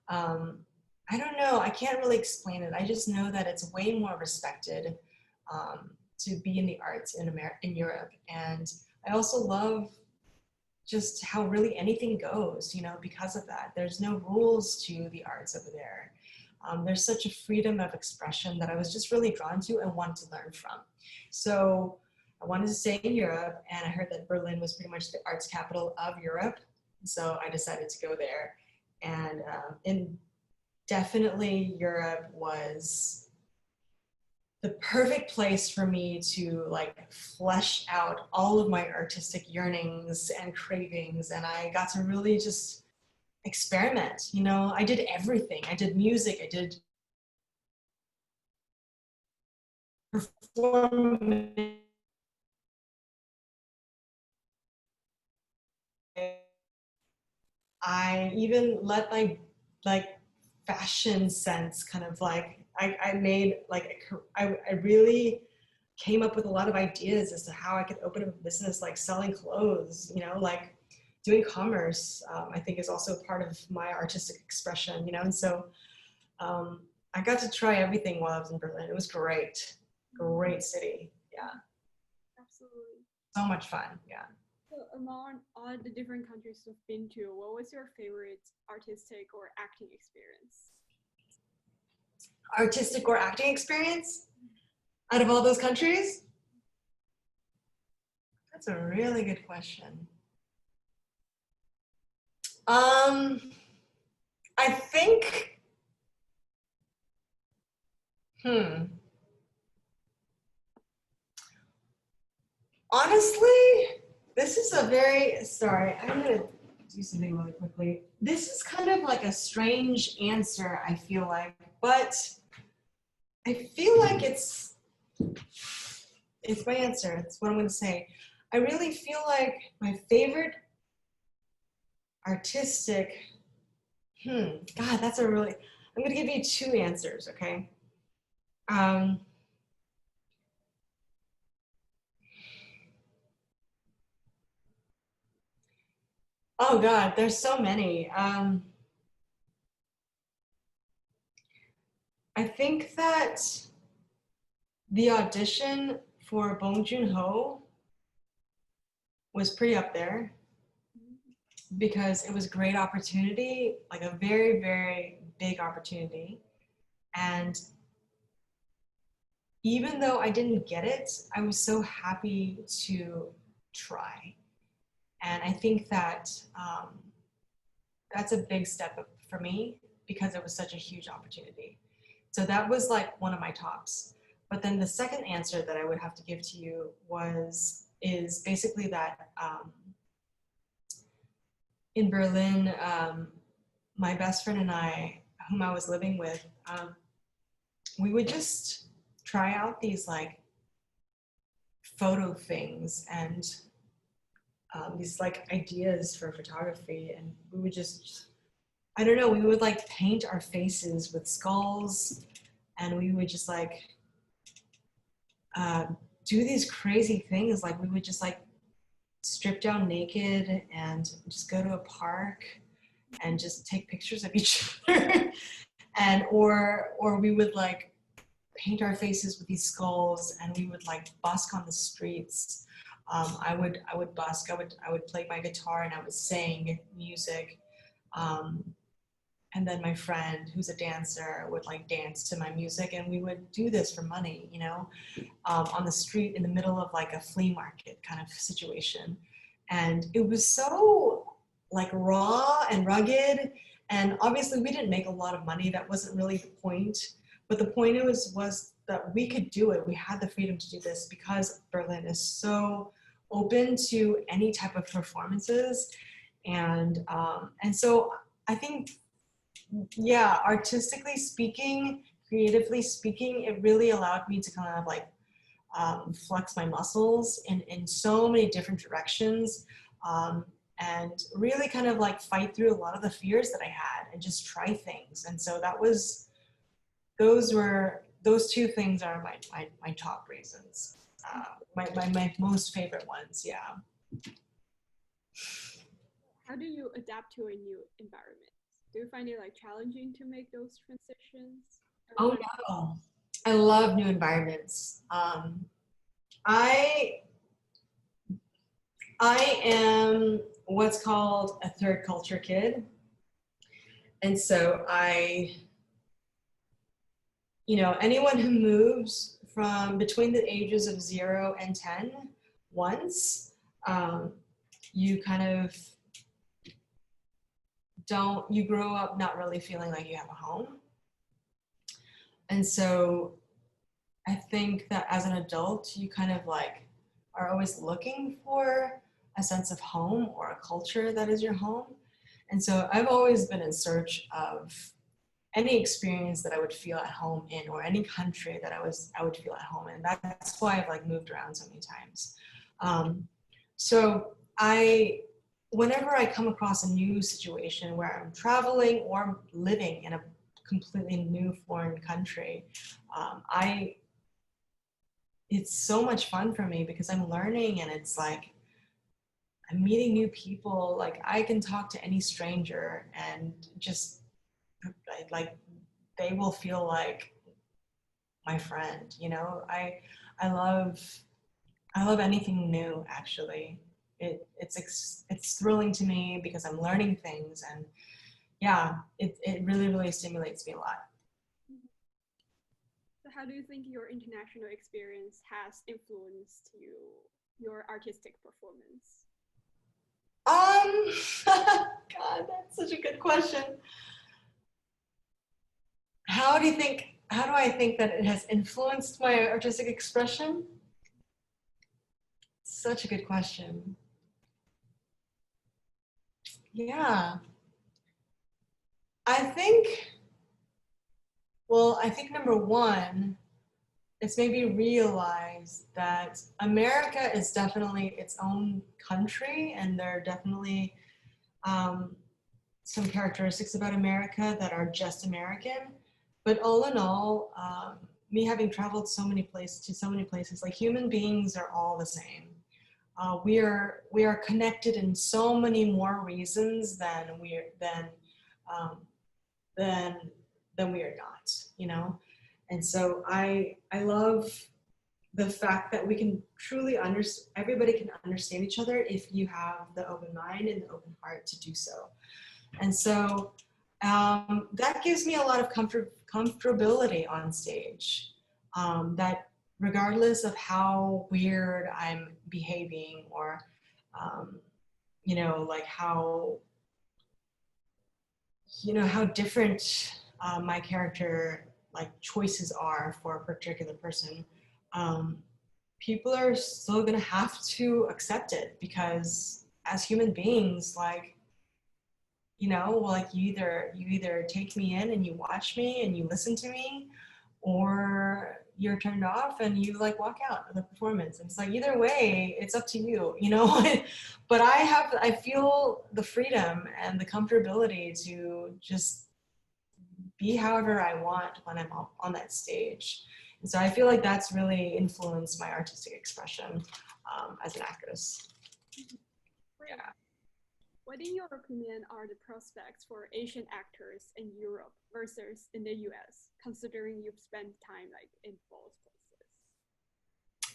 I don't know. I can't really explain it. I just know that it's way more respected to be in the arts in Europe, and I also love just how really anything goes, you know, because of that. There's no rules to the arts over there. There's such a freedom of expression that I was just really drawn to and wanted to learn from. So I wanted to stay in Europe, and I heard that Berlin was pretty much the arts capital of Europe. So I decided to go there. And definitely Europe was the perfect place for me to like flesh out all of my artistic yearnings and cravings. And I got to really just experiment. You know, I did everything. I did music, I did performance, I even let my like fashion sense kind of like, I made like, I really came up with a lot of ideas as to how I could open up a business like selling clothes, you know, like doing commerce, I think is also part of my artistic expression, you know, and so I got to try everything while I was in Berlin. It was great, great city, yeah. Absolutely. So much fun, yeah. So among all the different countries you've been to, what was your favorite artistic or acting experience? Artistic or acting experience out of all those countries? That's a really good question. I think, honestly, this is a very, sorry, I'm gonna do something really quickly. This is kind of like a strange answer, I feel like, but I feel like it's my answer. It's what I'm gonna say. I really feel like my favorite artistic, God, that's a really, I'm gonna give you 2 answers, okay? Oh God, there's so many. I think that the audition for Bong Joon-ho was pretty up there. because it was a great opportunity, like a very, very big opportunity. And even though I didn't get it, I was so happy to try. And I think that that's a big step up for me because it was such a huge opportunity. So that was like one of my tops. But then the second answer that I would have to give to you is basically that in Berlin, my best friend and I, whom I was living with, we would just try out these like photo things and these like ideas for photography, and we would just, I don't know, we would like paint our faces with skulls, and we would just like do these crazy things. Like we would just like strip down naked and just go to a park and just take pictures of each other. And or we would like paint our faces with these skulls, and we would like busk on the streets. I would busk. I would play my guitar and I would sing music, and then my friend, who's a dancer, would like dance to my music, and we would do this for money, you know, on the street in the middle of like a flea market kind of situation. And it was so like raw and rugged, and obviously we didn't make a lot of money. That wasn't really the point. But the point was that we could do it. We had the freedom to do this because Berlin is so open to any type of performances. And so I think, yeah, artistically speaking, creatively speaking, it really allowed me to kind of like flex my muscles in so many different directions, and really kind of like fight through a lot of the fears that I had and just try things. And so those two things are my top reasons, my most favorite ones. Yeah. How do you adapt to a new environment? Do you find it like challenging to make those transitions? Oh no, I love new environments. I am what's called a third culture kid, and so anyone who moves from between the ages of 0 and 10 once, you kind of you grow up not really feeling like you have a home. And so I think that as an adult, you kind of like are always looking for a sense of home or a culture that is your home. And so I've always been in search of any experience that I would feel at home in, or any country that I would feel at home in. That's why I've like moved around so many times. So whenever I come across a new situation where I'm traveling or living in a completely new foreign country, it's so much fun for me because I'm learning, and it's like I'm meeting new people. Like I can talk to any stranger and just like they will feel like my friend, you know. I love anything new, actually. It's thrilling to me because I'm learning things, and yeah, it really, really stimulates me a lot. So how do you think your international experience has influenced your artistic performance? God, that's such a good question. How do I think that it has influenced my artistic expression? Such a good question. Yeah. I think number one, it's made me realize that America is definitely its own country, and there are definitely some characteristics about America that are just American. But all in all, me having traveled to so many places, like human beings are all the same. We are connected in so many more reasons than we are not, you know. And so I love the fact that we can truly everybody can understand each other if you have the open mind and the open heart to do so. And so that gives me a lot of comfortability on stage, that regardless of how weird I'm behaving or, you know, like how different my character like choices are for a particular person, people are still gonna have to accept it, because as human beings, like, you know, like you either take me in and you watch me and you listen to me, or you're turned off and you like walk out of the performance. And it's like, either way, it's up to you, you know. But I feel the freedom and the comfortability to just be however I want when I'm on that stage. And so I feel like that's really influenced my artistic expression as an actress. Yeah. What, in your opinion, are the prospects for Asian actors in Europe versus in the US, considering you've spent time like in both places?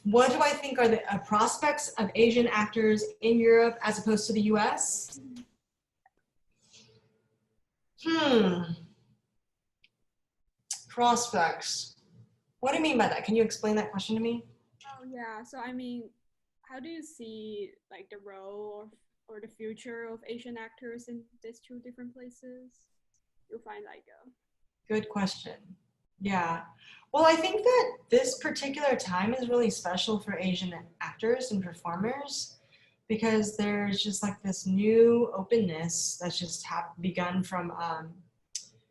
What do I think are the prospects of Asian actors in Europe as opposed to the US? Prospects. What do you mean by that? Can you explain that question to me? Oh yeah, so I mean, how do you see like the role or the future of Asian actors in these two different places? You'll find like a... Good question. Yeah. Well, I think that this particular time is really special for Asian actors and performers, because there's just like this new openness that's just begun from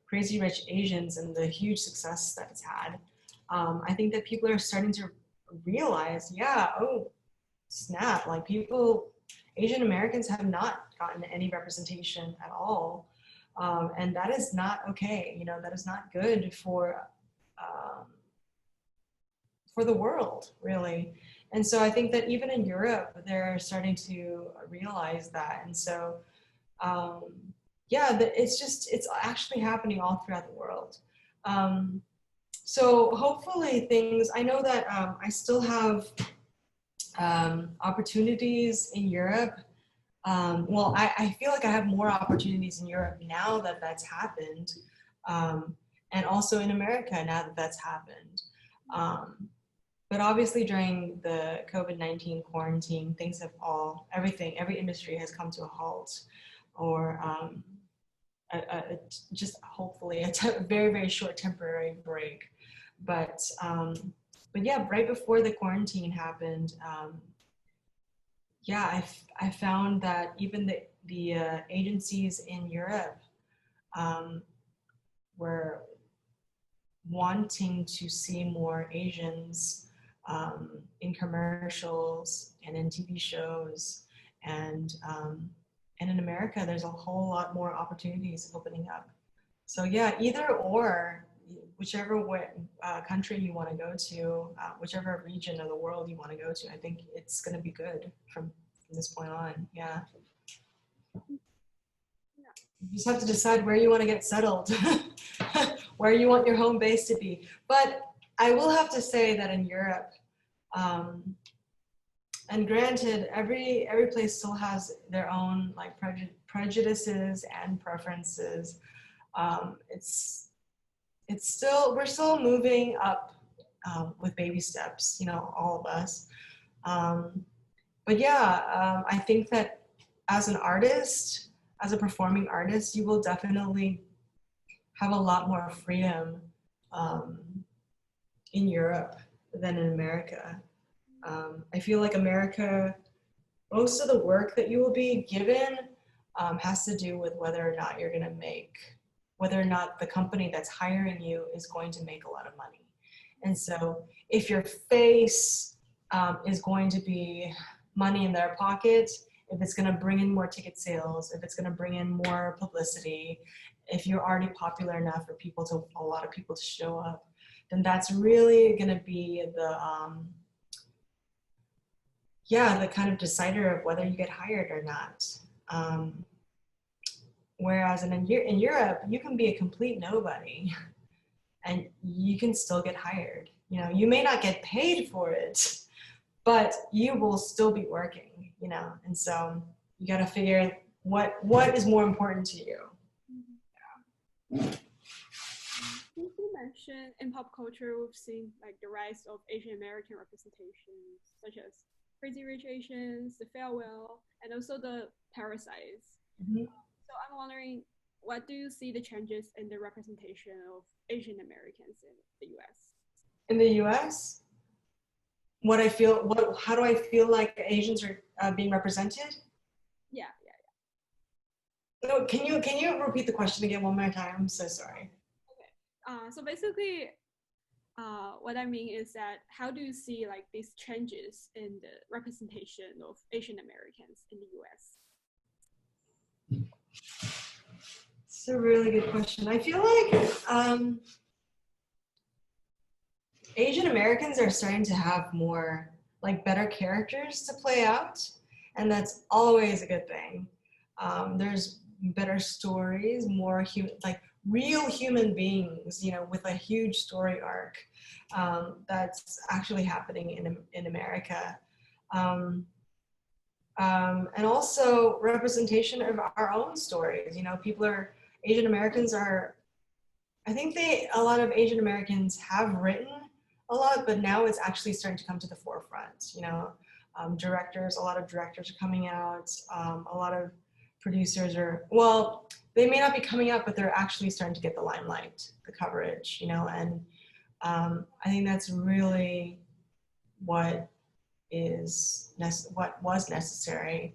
Crazy Rich Asians and the huge success that it's had. I think that people are starting to realize, yeah, oh, snap, like Asian Americans have not gotten any representation at all. And that is not okay, you know, that is not good for the world, really. And so I think that even in Europe, they're starting to realize that. And so, yeah, it's actually happening all throughout the world. So hopefully I know that I still have opportunities in Europe. Well, I feel like I have more opportunities in Europe now that that's happened, and also in America now that that's happened. But obviously during the COVID-19 quarantine, things have every industry has come to a halt, or just hopefully a very, very short temporary break. But yeah, right before the quarantine happened, yeah, I found that even the agencies in Europe were wanting to see more Asians in commercials and in TV shows, and in America, there's a whole lot more opportunities opening up. So yeah, either or, whichever country you want to go to, whichever region of the world you want to go to, I think it's going to be good from this point on. Yeah. You just have to decide where you want to get settled, where you want your home base to be. But I will have to say that in Europe, and granted, every place still has their own like prejudices and preferences. We're still moving up with baby steps, you know, all of us. But yeah, I think that as an artist, as a performing artist, you will definitely have a lot more freedom in Europe than in America. I feel like America, most of the work that you will be given has to do with whether or not you're gonna whether or not the company that's hiring you is going to make a lot of money. And so if your face is going to be money in their pocket, if it's gonna bring in more ticket sales, if it's gonna bring in more publicity, if you're already popular enough for a lot of people to show up, then that's really gonna be the kind of decider of whether you get hired or not. Whereas in Europe, you can be a complete nobody and you can still get hired. You know, you may not get paid for it, but you will still be working, you know, and so you got to figure what is more important to you. Since you mentioned in pop culture, we've seen like the rise of Asian American representations, such as Crazy Rich Asians, The Farewell, and also the Parasites. Mm-hmm. So I'm wondering, what do you see the changes in the representation of Asian Americans in the U.S.? In the U.S., how do I feel like Asians are being represented? Yeah. No, can you repeat the question again one more time? I'm so sorry. Okay. So basically, what I mean is that how do you see like these changes in the representation of Asian Americans in the U.S.? It's a really good question. I feel like Asian Americans are starting to have more like better characters to play out, and that's always a good thing. There's better stories, more like real human beings, you know, with a huge story arc that's actually happening in America. And also representation of our own stories. You know, Asian Americans are, I think a lot of Asian Americans have written a lot, but now it's actually starting to come to the forefront. You know, a lot of directors are coming out, a lot of producers they may not be coming out, but they're actually starting to get the limelight, the coverage, you know, and I think that's really what was necessary.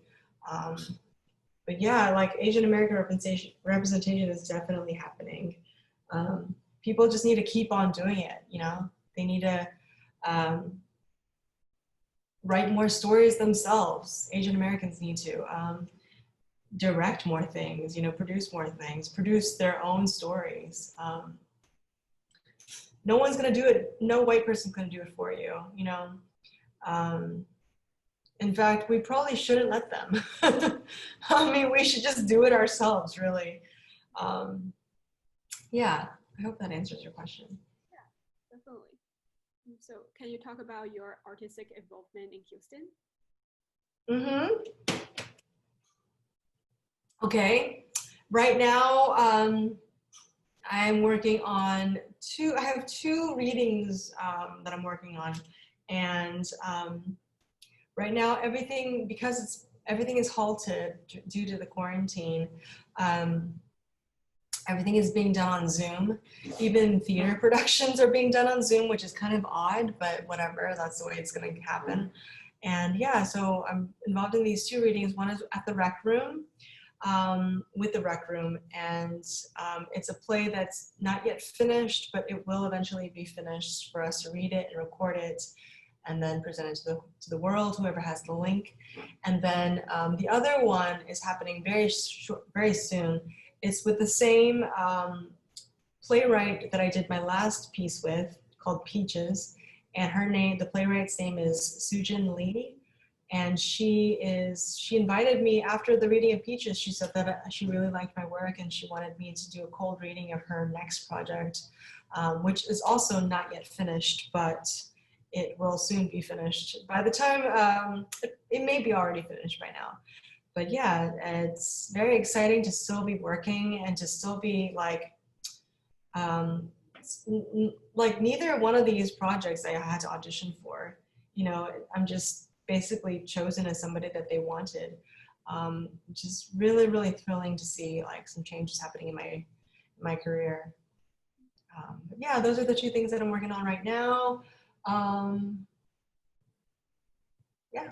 But yeah, like Asian American representation is definitely happening. People just need to keep on doing it, you know? They need to write more stories themselves. Asian Americans need to direct more things, you know, produce more things, produce their own stories. No one's gonna do it, no white person's gonna do it for you, you know? In fact, we probably shouldn't let them. I mean, we should just do it ourselves, really. Yeah, I hope that answers your question. Yeah, definitely. So can you talk about your artistic involvement in Houston? Mm-hmm. Okay, right now I'm working on I have two readings that I'm working on, and right now everything is halted due to the quarantine. Everything is being done on Zoom. Even theater productions are being done on Zoom, which is kind of odd, but whatever, that's the way it's going to happen. And yeah, so I'm involved in these two readings. One is at the Rec Room, with the Rec Room, and it's a play that's not yet finished, but it will eventually be finished for us to read it and record it, and then present it to the world, whoever has the link. And then the other one is happening very soon. It's with the same playwright that I did my last piece with, called Peaches, and the playwright's name is Sujin Lee. And she invited me after the reading of Peaches. She said that she really liked my work and she wanted me to do a cold reading of her next project, which is also not yet finished, but it will soon be finished. By the time, it may be already finished by now. But yeah, it's very exciting to still be working and to still be like neither one of these projects I had to audition for. You know, I'm just basically chosen as somebody that they wanted, which is really, really thrilling to see like some changes happening in my career. But yeah, those are the two things that I'm working on right now. Yeah.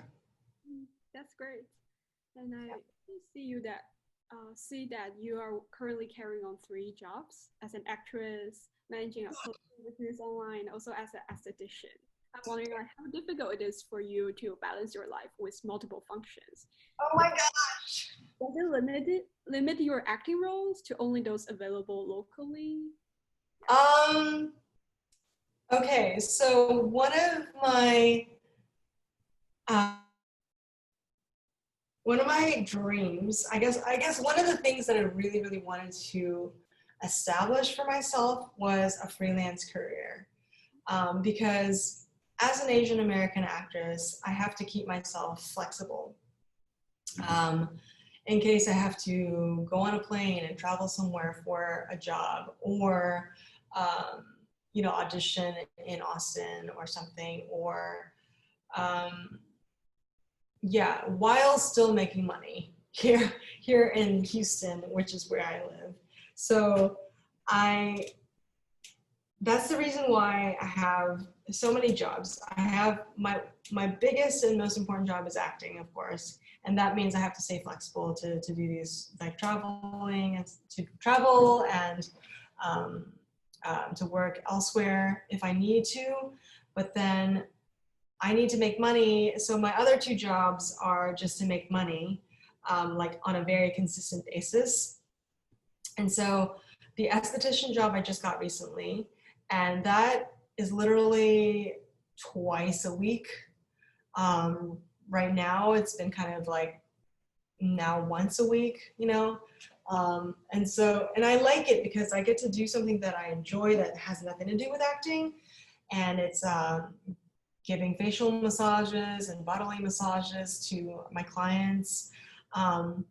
That's great. And I see that you are currently carrying on 3 jobs: as an actress, managing a clothing business online, also as an aesthetician. I'm wondering like, how difficult it is for you to balance your life with multiple functions. Oh my gosh. Does it limit your acting roles to only those available locally? Okay, so one of my dreams, I guess one of the things that I really, really wanted to establish for myself was a freelance career. because as an Asian American actress, I have to keep myself flexible. In case I have to go on a plane and travel somewhere for a job, or you know, audition in Austin or something, or yeah, while still making money here in Houston, which is where I live. So that's the reason why I have so many jobs. I have my biggest and most important job is acting, of course. And that means I have to stay flexible to do these, like traveling and to travel and to work elsewhere if I need to. But then I need to make money. So my other two jobs are just to make money, like on a very consistent basis. And so the esthetician job I just got recently, and that is literally twice a week. Right now it's been kind of like now once a week, you know? And I like it because I get to do something that I enjoy that has nothing to do with acting. And it's giving facial massages and bodily massages to my clients. And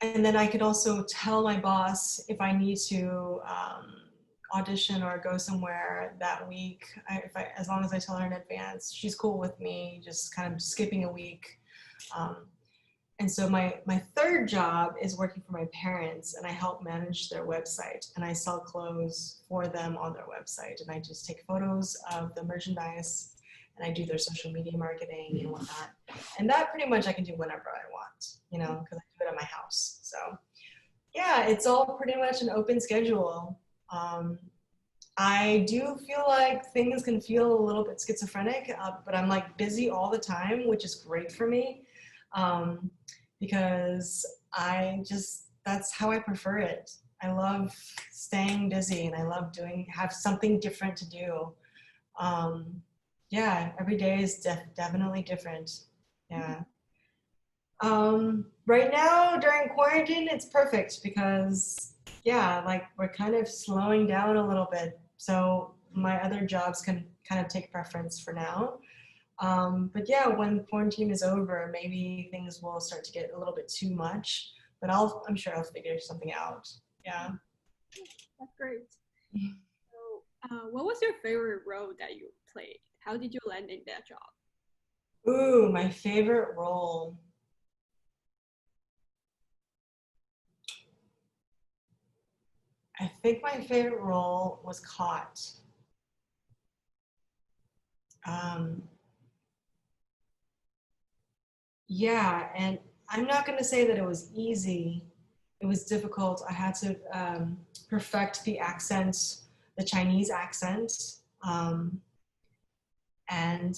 then I could also tell my boss if I need to audition or go somewhere that week. As long as I tell her in advance, she's cool with me just kind of skipping a week. And so my third job is working for my parents, and I help manage their website, and I sell clothes for them on their website, and I just take photos of the merchandise, and I do their social media marketing and whatnot. And that pretty much I can do whenever I want, you know, because I do it at my house. So yeah, it's all pretty much an open schedule. I do feel like things can feel a little bit schizophrenic, but I'm like busy all the time, which is great for me. Because that's how I prefer it. I love staying busy, and I love have something different to do. Yeah, every day is definitely different. Yeah. Right now during quarantine, it's perfect because yeah, like we're kind of slowing down a little bit. So my other jobs can kind of take preference for now. But yeah, when quarantine is over, maybe things will start to get a little bit too much, but I'm sure I'll figure something out. Yeah. That's great. So, what was your favorite role that you played? How did you land in that job? Ooh, my favorite role. I think my favorite role was Caught. Yeah, and I'm not going to say that it was easy. It was difficult. I had to perfect the accent, the Chinese accent, and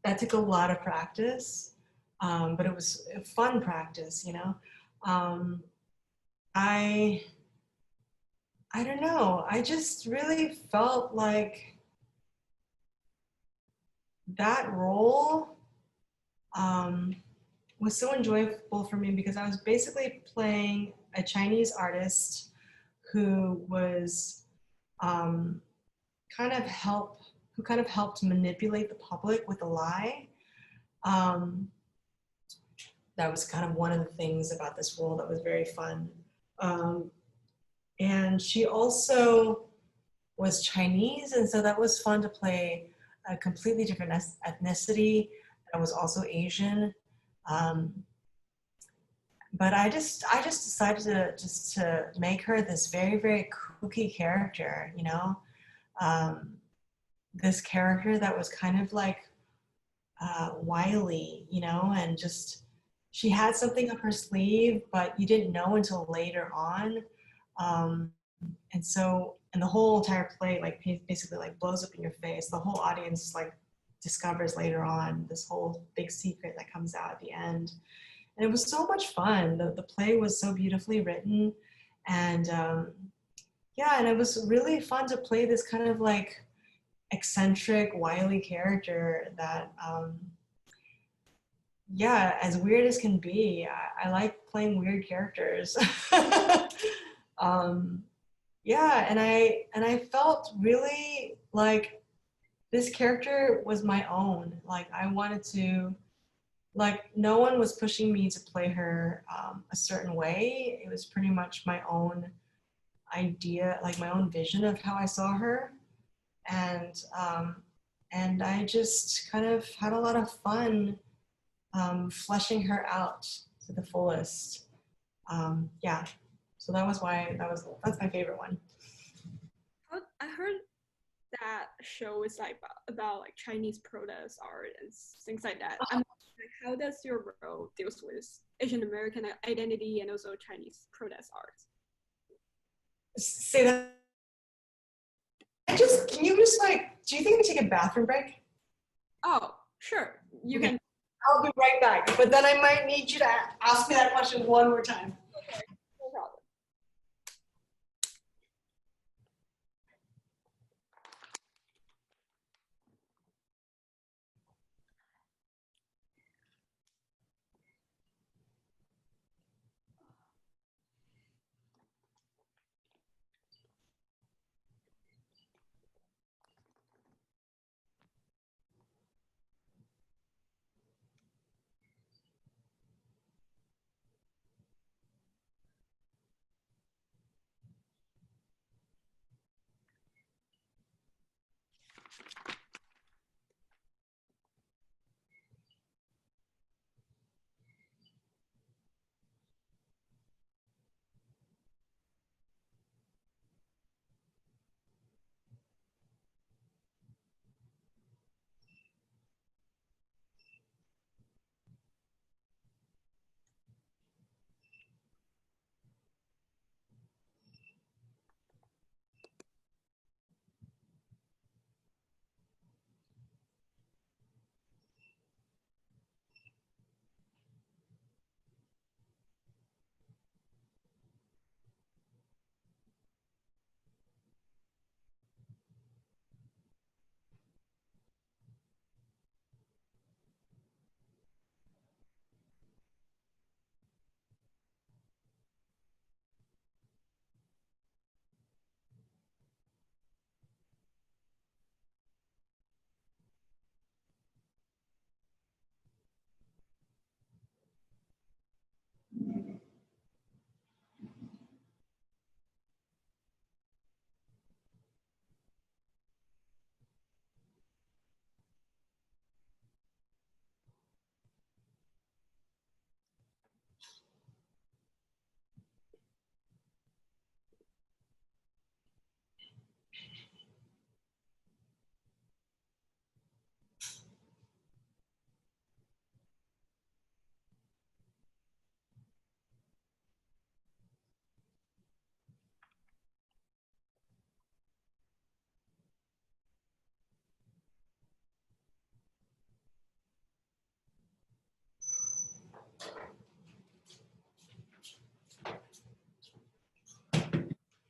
that took a lot of practice, but it was a fun practice, you know. I don't know. I just really felt like that role was so enjoyable for me because I was basically playing a Chinese artist who was kind of helped manipulate the public with a lie. That was kind of one of the things about this role that was very fun. And she also was Chinese, and so that was fun to play a completely different ethnicity that was also Asian. But I just decided to make her this very, very kooky character, you know? This character that was kind of like wily, you know, and just, she had something up her sleeve, but you didn't know until later on. And the whole entire play, like basically like blows up in your face. The whole audience like discovers later on this whole big secret that comes out at the end. And it was so much fun. The play was so beautifully written. And yeah, and it was really fun to play this kind of like eccentric, wily character that, yeah, as weird as can be, I like playing weird characters. yeah, and I felt really like this character was my own. Like I wanted to, like no one was pushing me to play her a certain way. It was pretty much my own idea, like my own vision of how I saw her, and and I just kind of had a lot of fun fleshing her out to the fullest. Yeah, so that was why that's my favorite one. I heard that show is like about like Chinese protest art and things like that. I'm like, how does your role deals with Asian American identity and also Chinese protest art? Say that. Can you just like, do you think we take a bathroom break? Oh, sure. You Okay. can. I'll be right back, but then I might need you to ask me that question one more time. Okay, no problem.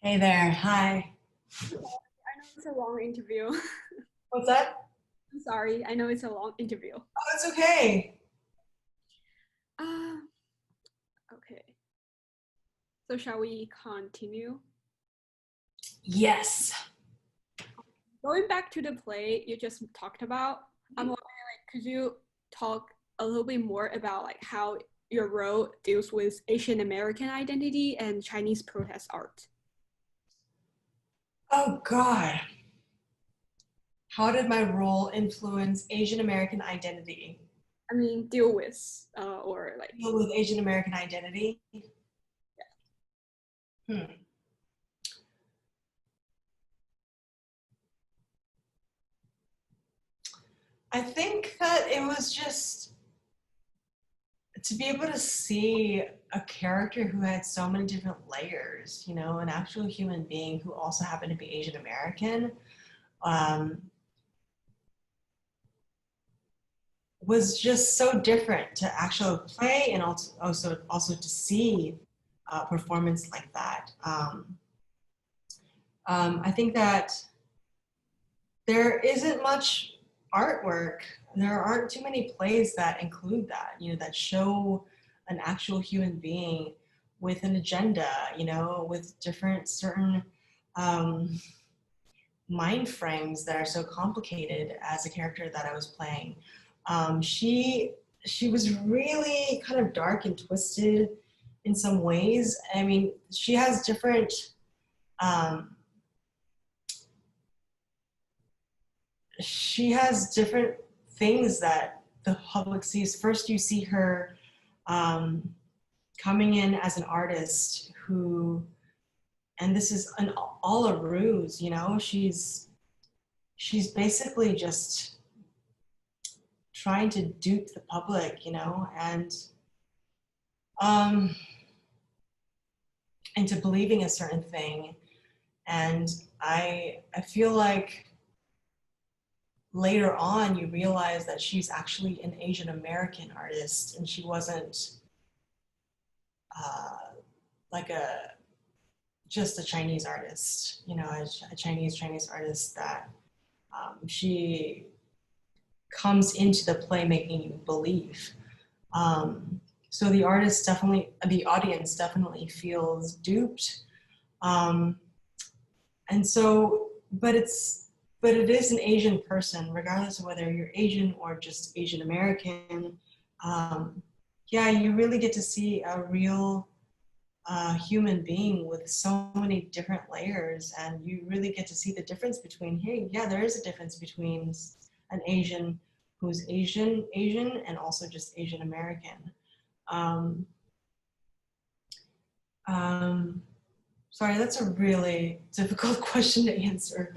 Hey there, hi. I know it's a long interview. What's that? I'm sorry. I know it's a long interview. Oh, it's okay. Uh, okay. So shall we continue? Yes. Going back to the play you just talked about, I'm wondering, like, could you talk a little bit more about like how your role deals with Asian American identity and Chinese protest art? Oh God. How did my role influence Asian American identity? I mean, deal with or like. Deal with Asian American identity? Hmm. I think that it was just to be able to see a character who had so many different layers, you know, an actual human being who also happened to be Asian American, um, was just so different to actually play and also to see a performance like that. I think that there isn't much artwork. There aren't too many plays that include that, you know, that show an actual human being with an agenda, you know, with different certain mind frames that are so complicated as a character that I was playing. She was really kind of dark and twisted in some ways. I mean, she has different things that the public sees. First, you see her coming in as an artist who, and this is all a ruse, you know, she's basically just trying to dupe the public, you know, and into believing a certain thing. And I feel like later on you realize that she's actually an Asian American artist, and she wasn't like just a Chinese artist, you know, a Chinese artist that she comes into the play making you believe. So the audience definitely feels duped. And so, but it is an Asian person, regardless of whether you're Asian or just Asian American. Yeah, you really get to see a real human being with so many different layers, and you really get to see the difference between, hey, yeah, there is a difference between an Asian who's Asian, and also just Asian American. Sorry, that's a really difficult question to answer.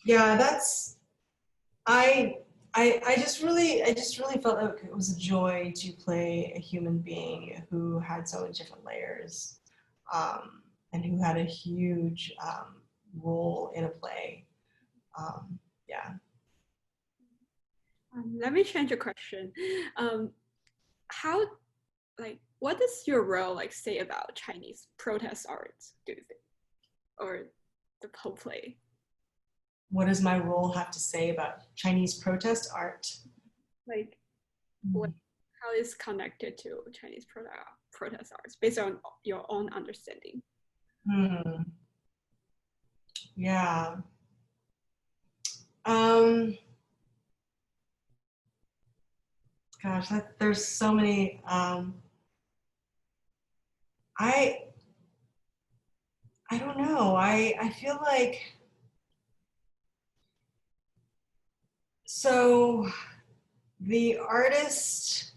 Yeah, I just really felt like it was a joy to play a human being who had so many different layers, and who had a huge role in a play. Yeah. Let me change the question. What does your role say about Chinese protest art, do you think, or the whole play? What does my role have to say about Chinese protest art? How is connected to Chinese protest arts based on your own understanding? Yeah. Gosh, there's so many. I don't know. I feel like, so the artist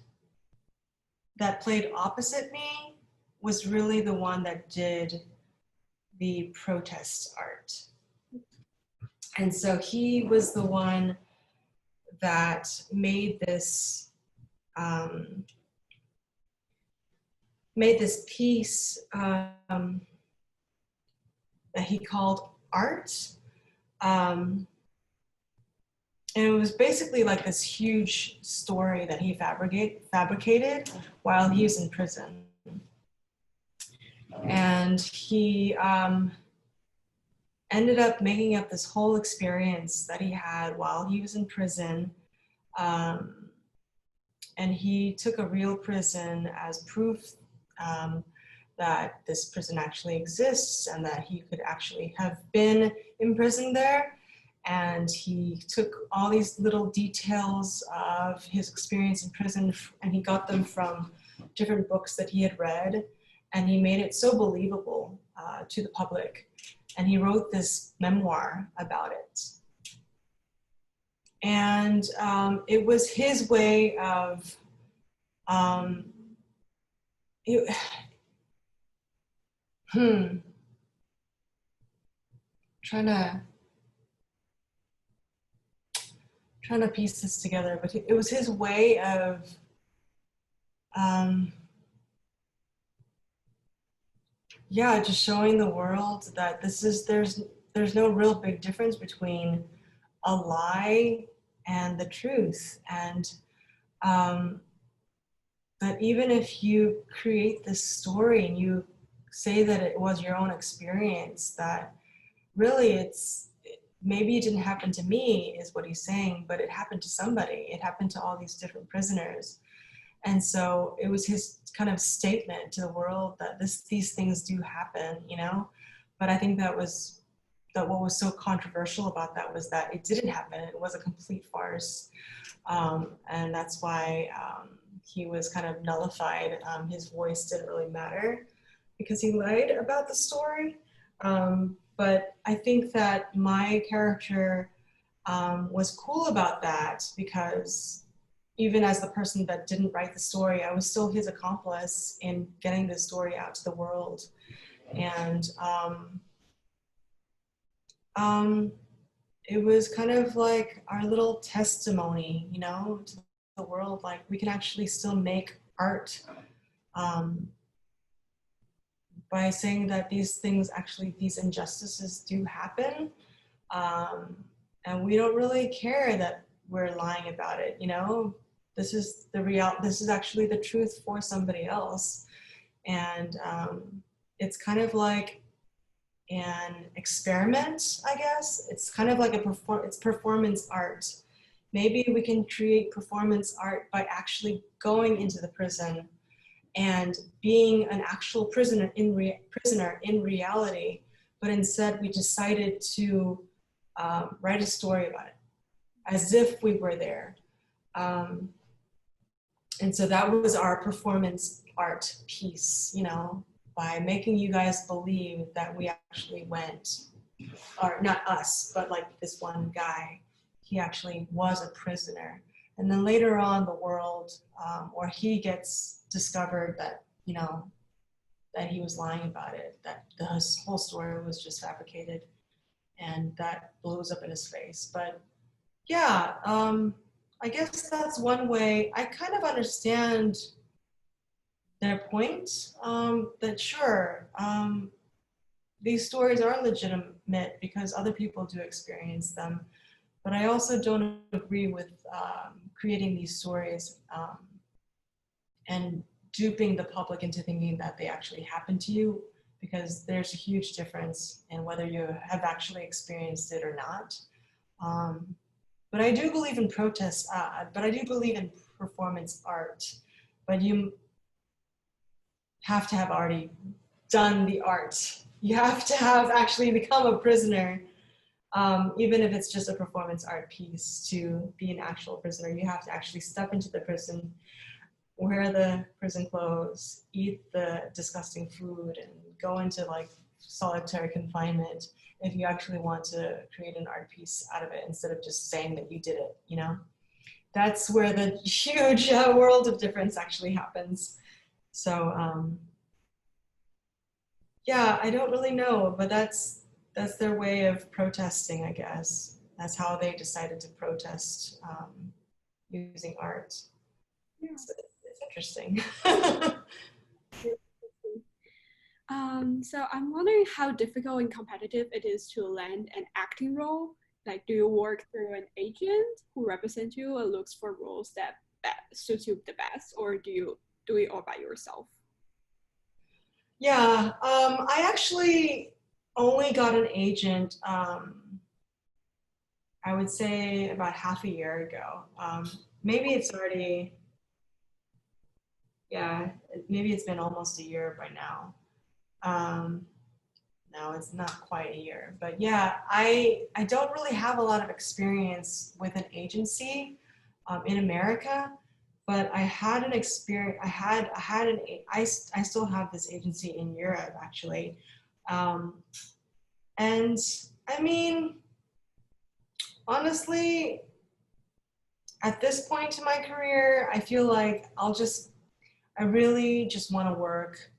that played opposite me was really the one that did the protest art. And so he was the one that made this piece that he called art. And it was basically like this huge story that he fabricated while he was in prison. And he ended up making up this whole experience that he had while he was in prison. And he took a real prison as proof that this prison actually exists and that he could actually have been imprisoned there. And he took all these little details of his experience in prison, and he got them from different books that he had read, and he made it so believable to the public. And he wrote this memoir about it. And it was his way of trying to piece this together, but it was his way of just showing the world that there's no real big difference between a lie and the truth, and that even if you create this story and you say that it was your own experience, that really maybe it didn't happen to me, is what he's saying, but it happened to somebody. It happened to all these different prisoners. And so it was his kind of statement to the world that these things do happen, you know, But I think that what was so controversial about that was that it didn't happen. It was a complete farce. And that's why he was kind of nullified. His voice didn't really matter because he lied about the story. But I think that my character was cool about that, because even as the person that didn't write the story, I was still his accomplice in getting the story out to the world. And it was kind of like our little testimony, you know, to the world, like we can actually still make art by saying that these things, actually, these injustices do happen. And we don't really care that we're lying about it, you know? This is actually the truth for somebody else. And it's kind of like an experiment, I guess. It's kind of like it's performance art. Maybe we can create performance art by actually going into the prison and being an actual prisoner in reality, but instead we decided to write a story about it as if we were there. And so that was our performance art piece, you know, by making you guys believe that we actually went, or not us, but like this one guy, he actually was a prisoner. And then later on the world, or he gets discovered that, you know, that he was lying about it, that the whole story was just fabricated, and that blows up in his face. But yeah, I guess that's one way. I kind of understand their point, that sure, these stories are legitimate because other people do experience them, but I also don't agree with creating these stories and duping the public into thinking that they actually happen to you, because there's a huge difference in whether you have actually experienced it or not. But I do believe in protest, but I do believe in performance art, but you have to have already done the art. You have to have actually become a prisoner, even if it's just a performance art piece, to be an actual prisoner. You have to actually step into the prison, wear the prison clothes, eat the disgusting food, and go into like solitary confinement if you actually want to create an art piece out of it, instead of just saying that you did it, you know? That's where the huge world of difference actually happens. So yeah, I don't really know, but that's their way of protesting, I guess. That's how they decided to protest using art. Yeah. So it's interesting. So I'm wondering how difficult and competitive it is to land an acting role. Like, do you work through an agent who represents you or looks for roles that suits you the best, or do you do it all by yourself? Yeah, I actually only got an agent, I would say about half a year ago. Maybe it's already, yeah, maybe it's been almost a year by now. No, it's not quite a year, but yeah, I don't really have a lot of experience with an agency in America, but I had an experience. I still have this agency in Europe actually, and I mean, honestly, at this point in my career, I feel like I really just want to work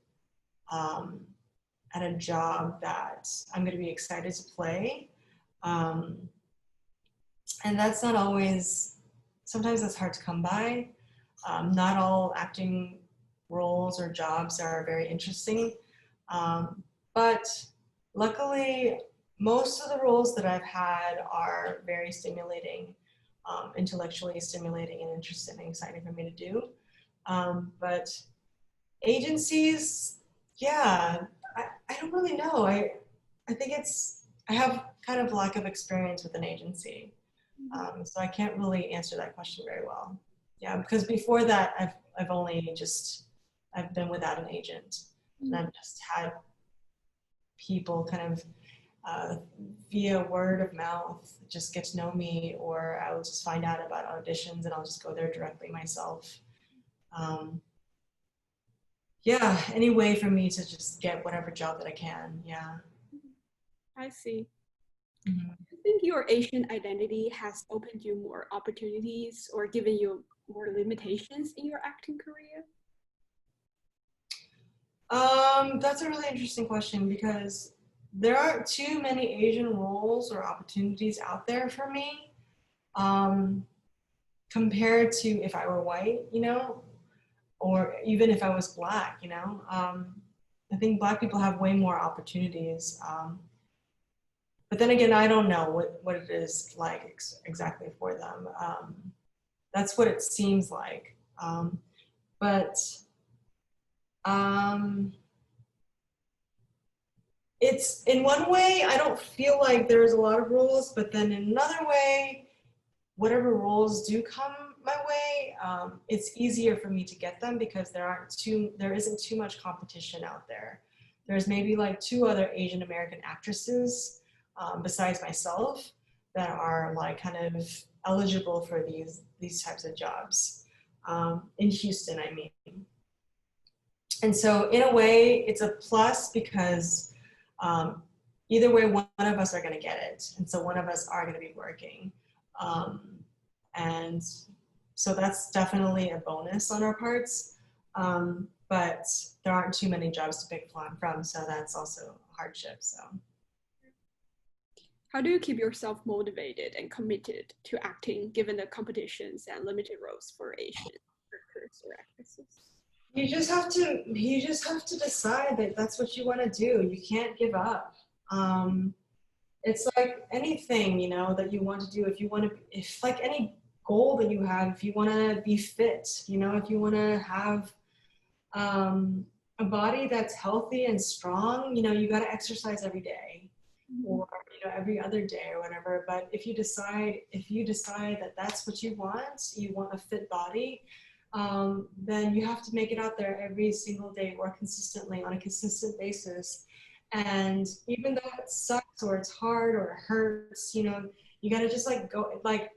at a job that I'm going to be excited to play. And that's not always, sometimes that's hard to come by. Not all acting roles or jobs are very interesting. But luckily, most of the roles that I've had are very stimulating, intellectually stimulating and interesting and exciting for me to do. But agencies, yeah, I don't really know. I think I have kind of lack of experience with an agency. So I can't really answer that question very well. Yeah, because before that, I've been without an agent, and I've just had people kind of via word of mouth, just get to know me, or I will just find out about auditions and I'll just go there directly myself. Yeah, any way for me to just get whatever job that I can. Yeah. I see. Mm-hmm. Do you think your Asian identity has opened you more opportunities or given you more limitations in your acting career? That's a really interesting question because there aren't too many Asian roles or opportunities out there for me, compared to if I were white, you know, or even if I was Black, you know. I think Black people have way more opportunities. But then again, I don't know what it is like exactly for them. That's what it seems like. But it's, in one way, I don't feel like there's a lot of rules, but then in another way, whatever roles do come my way, it's easier for me to get them because there isn't too much competition out there. There's maybe like 2 other Asian American actresses besides myself that are like kind of eligible for these types of jobs in Houston, I mean. And so in a way, it's a plus because either way, one of us are going to get it. And so one of us are going to be working. And so that's definitely a bonus on our parts. But there aren't too many jobs to pick from, so that's also a hardship. So. How do you keep yourself motivated and committed to acting given the competitions and limited roles for Asian actors or actresses? You just have to decide that that's what you want to do. You can't give up. It's like anything, you know, that you want to do. If like any goal that you have, if you want to be fit, you know, if you want to have a body that's healthy and strong, you know, you got to exercise every day, or you know, every other day or whatever. But if you decide that that's what you want a fit body, then you have to make it out there every single day or consistently on a consistent basis. And even though it sucks or it's hard or it hurts, you know, you got to just like go, like,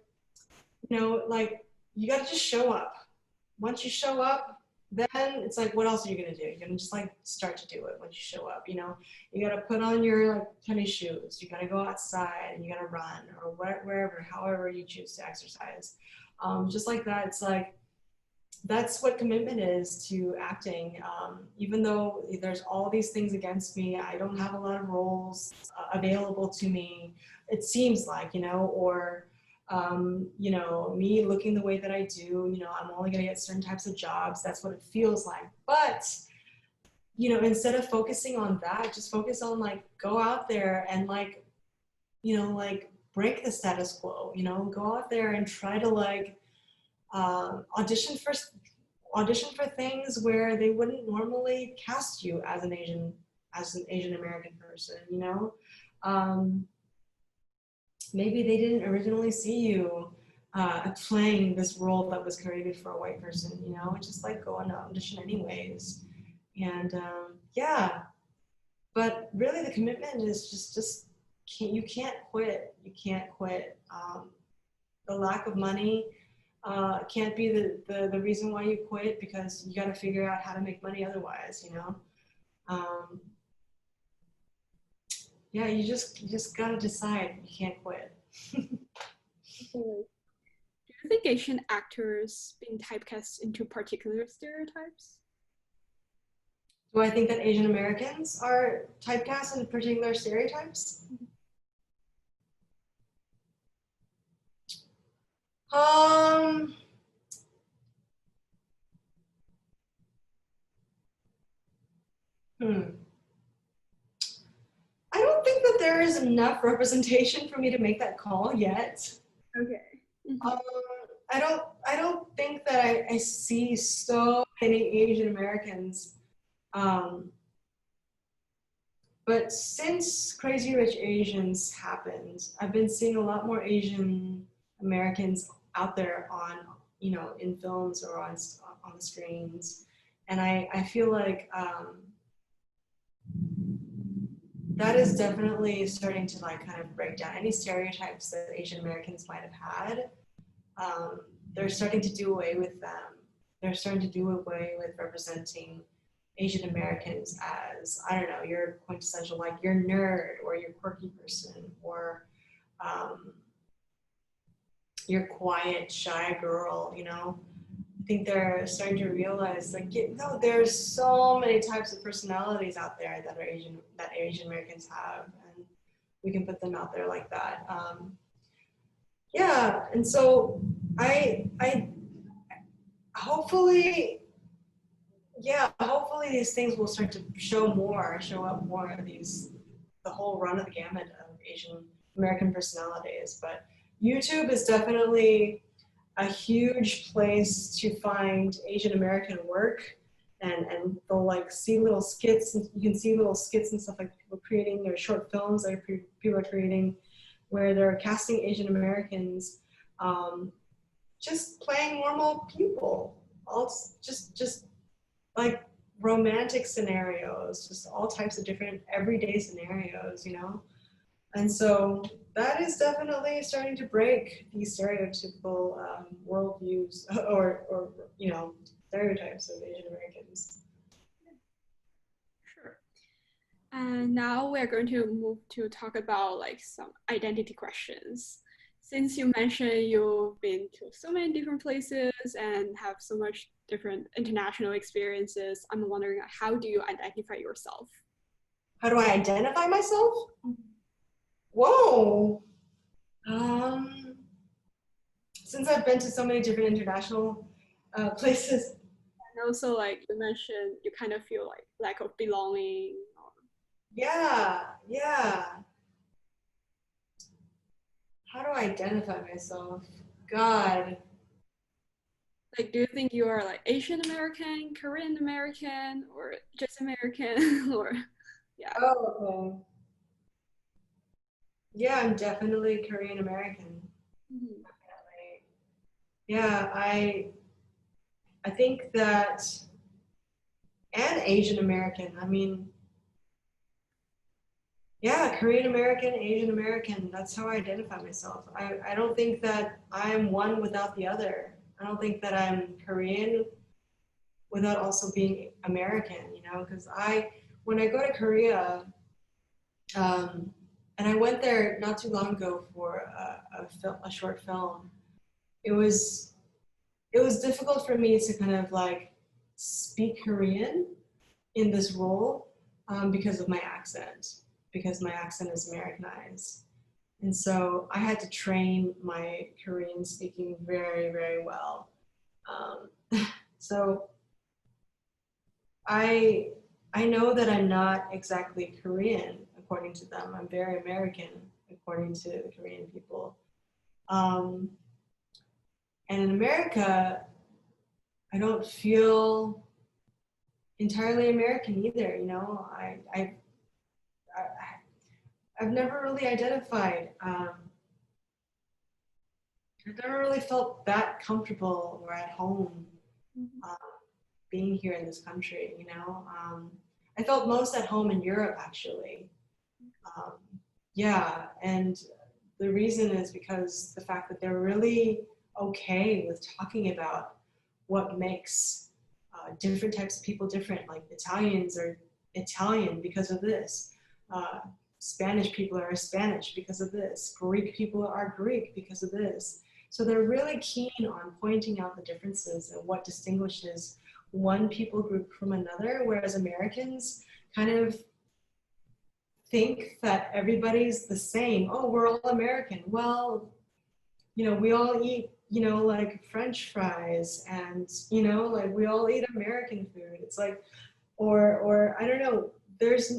you know, like you got to just show up. Once you show up, then it's like, what else are you going to do? You're going to just like start to do it once you show up, you know. You got to put on your like tennis shoes. You got to go outside and you got to run or wherever, however you choose to exercise. Just like that, it's like, that's what commitment is to acting. Even though there's all these things against me, I don't have a lot of roles available to me, it seems like, you know, or you know, me looking the way that I do, you know, I'm only going to get certain types of jobs. That's what it feels like. But, you know, instead of focusing on that, just focus on like, go out there and like, you know, like break the status quo, you know, go out there and try to like audition for things where they wouldn't normally cast you as an Asian American person, you know. Maybe they didn't originally see you playing this role that was created for a white person, you know. Just like go on audition anyways, and yeah. But really, the commitment is just you can't quit. You can't quit. The lack of money can't be the reason why you quit, because you got to figure out how to make money otherwise, you know. Yeah, you just got to decide you can't quit. Do you think Asian actors being typecast into particular stereotypes? Do I think that Asian Americans are typecast in particular stereotypes? I don't think that there is enough representation for me to make that call yet. Okay. I don't think that I see so many Asian Americans. But since Crazy Rich Asians happened, I've been seeing a lot more Asian Americans out there on, you know, in films or on the screens. And I feel like that is definitely starting to like kind of break down any stereotypes that Asian Americans might have had. They're starting to do away with them. They're starting to do away with representing Asian Americans as, I don't know, your quintessential, like your nerd or your quirky person or your quiet, shy girl, you know? I think they're starting to realize, like, no, there's so many types of personalities out there that Asian Americans have, and we can put them out there like that. Yeah, and so I hopefully, yeah, hopefully these things will start to show up more of these, the whole run of the gamut of Asian American personalities. But YouTube is definitely a huge place to find Asian American work, and they'll like see little skits, and you can see little skits and stuff like people creating their short films that people are creating, where they're casting Asian Americans, just playing normal people, all just like romantic scenarios, just all types of different everyday scenarios, you know? And so that is definitely starting to break these stereotypical worldviews or, you know, stereotypes of Asian Americans. Sure. And now we're going to move to talk about like some identity questions. Since you mentioned you've been to so many different places and have so much different international experiences, I'm wondering, how do you identify yourself? How do I identify myself? Whoa. Since I've been to so many different international places. And also, like you mentioned, you kind of feel like lack of belonging. Yeah. How do I identify myself? God. Like, do you think you are like Asian American, Korean American, or just American, or yeah? Oh, okay. Yeah, I'm definitely Korean American. Mm-hmm. Definitely. Yeah, I think that, and Asian American. I mean, yeah, Korean American, Asian American. That's how I identify myself. I don't think that I'm one without the other. I don't think that I'm Korean without also being American, you know, because when I go to Korea, and I went there not too long ago for a short film, it was difficult for me to kind of like speak Korean in this role because of my accent, because my accent is Americanized. And so I had to train my Korean speaking very, very well. So I know that I'm not exactly Korean according to them. I'm very American according to the Korean people. And in America, I don't feel entirely American either. You know, I've never really identified. I've never really felt that comfortable or at home being here in this country. You know, I felt most at home in Europe actually. Yeah, and the reason is because the fact that they're really okay with talking about what makes different types of people different. Like Italians are Italian because of this. Spanish people are Spanish because of this. Greek people are Greek because of this. So they're really keen on pointing out the differences and what distinguishes one people group from another, whereas Americans kind of think that everybody's the same. Oh, we're all American. Well, you know, we all eat, you know, like French fries, and, you know, like we all eat American food. It's like, or I don't know, there's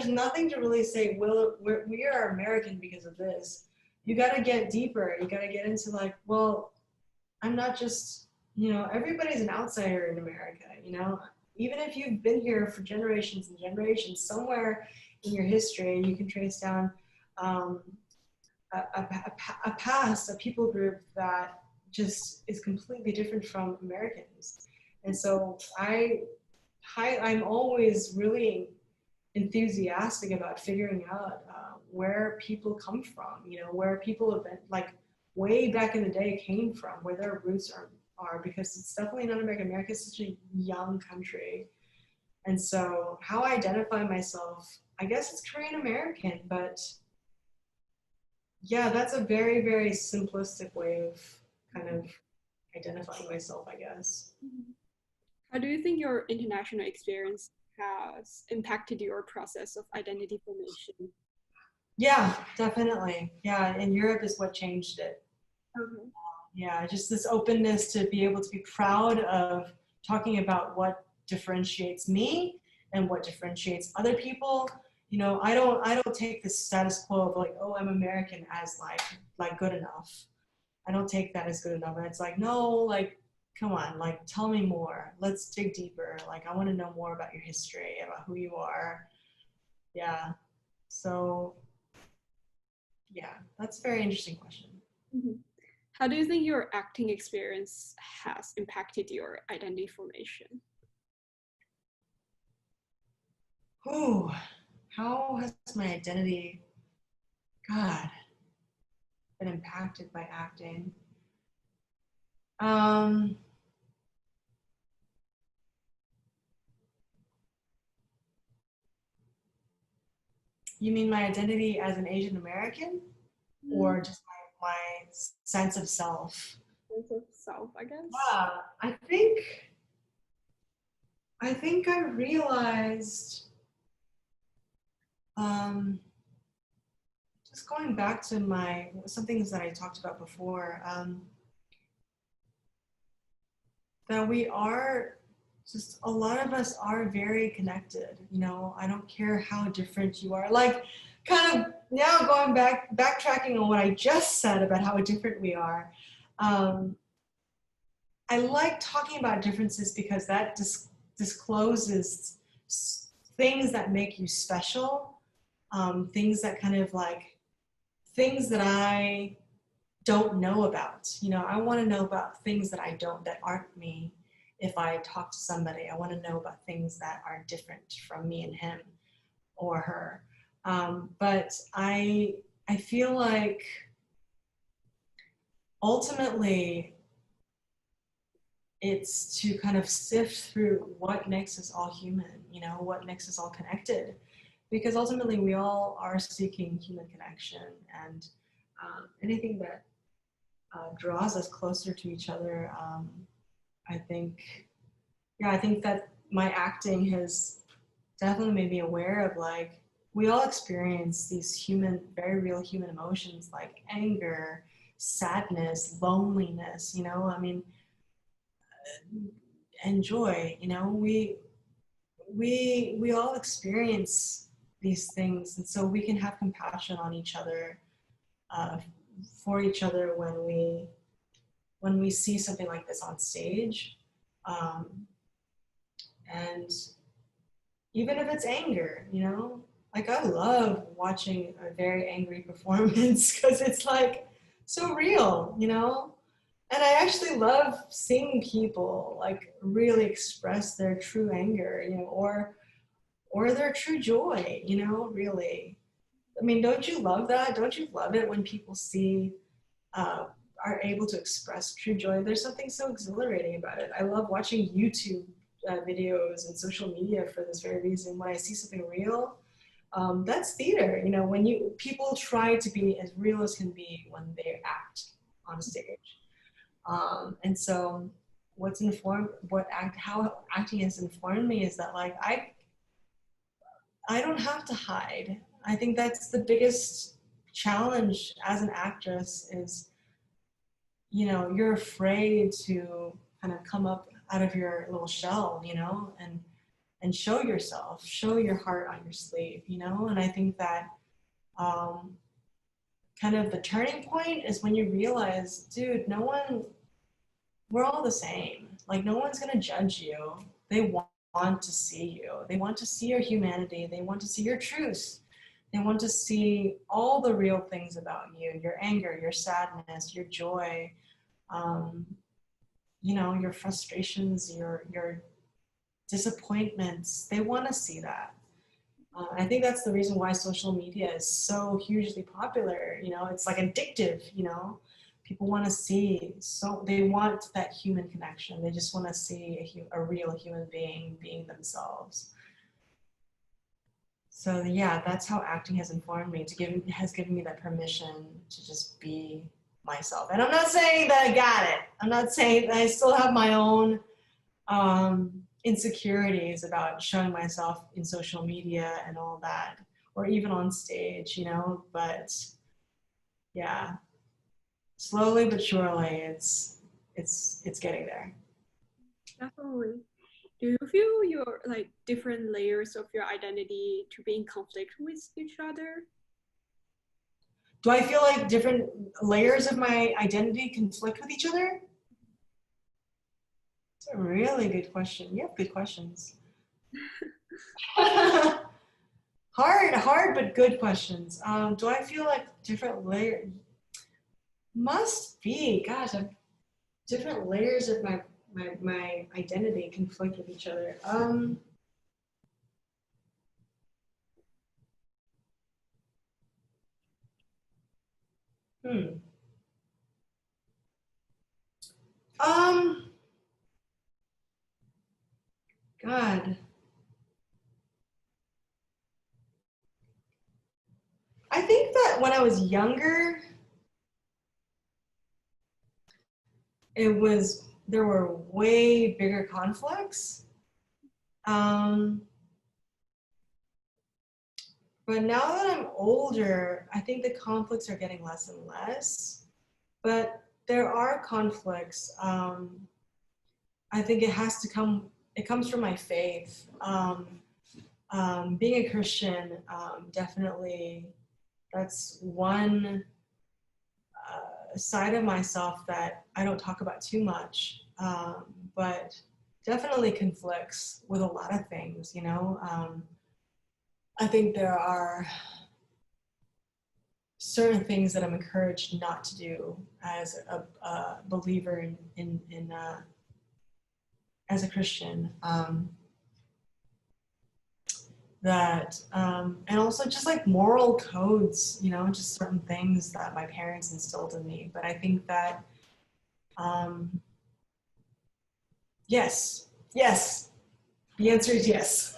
nothing to really say, well, we are American because of this. You got to get deeper. You got to get into like, well, I'm not just, you know, everybody's an outsider in America, you know, even if you've been here for generations and generations, somewhere in your history, you can trace down a past, a people group that just is completely different from Americans. And so I'm always really enthusiastic about figuring out where people come from, you know, where people have been, like way back in the day came from, where their roots are, because it's definitely not American. America is such a young country. And so how I identify myself, I guess it's Korean American, but yeah, that's a very, very simplistic way of kind of identifying myself, I guess. How do you think your international experience has impacted your process of identity formation? Yeah, definitely. Yeah, and Europe is what changed it. Okay. Yeah, just this openness to be able to be proud of talking about what differentiates me and what differentiates other people. You know, I don't take the status quo of like, oh, I'm American as like good enough. I don't take that as good enough. And it's like, no, like, come on, like, tell me more. Let's dig deeper. Like, I want to know more about your history, about who you are. Yeah. So, yeah, that's a very interesting question. Mhm. How do you think your acting experience has impacted your identity formation? Whew, how has my identity, God, been impacted by acting? Um, you mean my identity as an Asian American, Mm, or just my sense of self? sense of self, I guess. Yeah, I think I realized, um, just going back to some things that I talked about before, that we are just, a lot of us are very connected. You know, I don't care how different you are. Like, kind of now going backtracking on what I just said about how different we are. Um, I like talking about differences because that discloses things that make you special, things that kind of like, things that I don't know about. You know, I want to know about things that I don't, that aren't me. If I talk to somebody, I want to know about things that are different from me and him or her. But I feel like ultimately it's to kind of sift through what makes us all human, you know, what makes us all connected. Because ultimately we all are seeking human connection, and anything that draws us closer to each other. I think, yeah, I think that my acting has definitely made me aware of, like, we all experience these human, very real human emotions like anger, sadness, loneliness, you know, I mean, and joy, you know, we all experience these things, and so we can have compassion on each other, uh, for each other when we see something like this on stage. Um, and even if it's anger, you know, like I love watching a very angry performance because it's like so real, you know? And I actually love seeing people like really express their true anger, you know, or their true joy, you know, really. I mean, don't you love that? Don't you love it when people uh, are able to express true joy? There's something so exhilarating about it. I love watching YouTube videos and social media for this very reason. When I see something real, that's theater. You know, when people try to be as real as can be when they act on stage. And so, how acting has informed me is that, like, I don't have to hide. I think that's the biggest challenge as an actress is, you know, you're afraid to kind of come up out of your little shell, you know, and show yourself, show your heart on your sleeve, you know. And I think that um, kind of the turning point is when you realize, dude, we're all the same. Like, no one's gonna judge you. They want to see you. They want to see your humanity. They want to see your truth. They want to see all the real things about you, your anger, your sadness, your joy, um, you know, your frustrations, your disappointments. They want to see that. I think that's the reason why social media is so hugely popular. You know, it's like addictive, you know. People want to see, so they want that human connection. They just want to see a real human being themselves. So yeah, that's how acting has informed me, has given me that permission to just be myself. And I'm not saying that I got it. I'm not saying that I still have my own insecurities about showing myself in social media and all that, or even on stage, you know, but yeah, slowly but surely it's getting there. Definitely. Do you feel your like different layers of your identity to be in conflict with each other? Do I feel like different layers of my identity conflict with each other? It's a really good question. You have good questions. Hard, but good questions. Do I feel like different layers? Must be. Gosh, different layers of my identity conflict with each other. Hmm. God. I think that when I was younger, there were way bigger conflicts. But now that I'm older, I think the conflicts are getting less and less. But there are conflicts. I think it comes from my faith. Being a Christian, definitely, that's one side of myself that I don't talk about too much, but definitely conflicts with a lot of things, you know. I think there are certain things that I'm encouraged not to do as a believer in as a Christian. And also just like moral codes, you know, just certain things that my parents instilled in me. But I think that, yes, the answer is yes.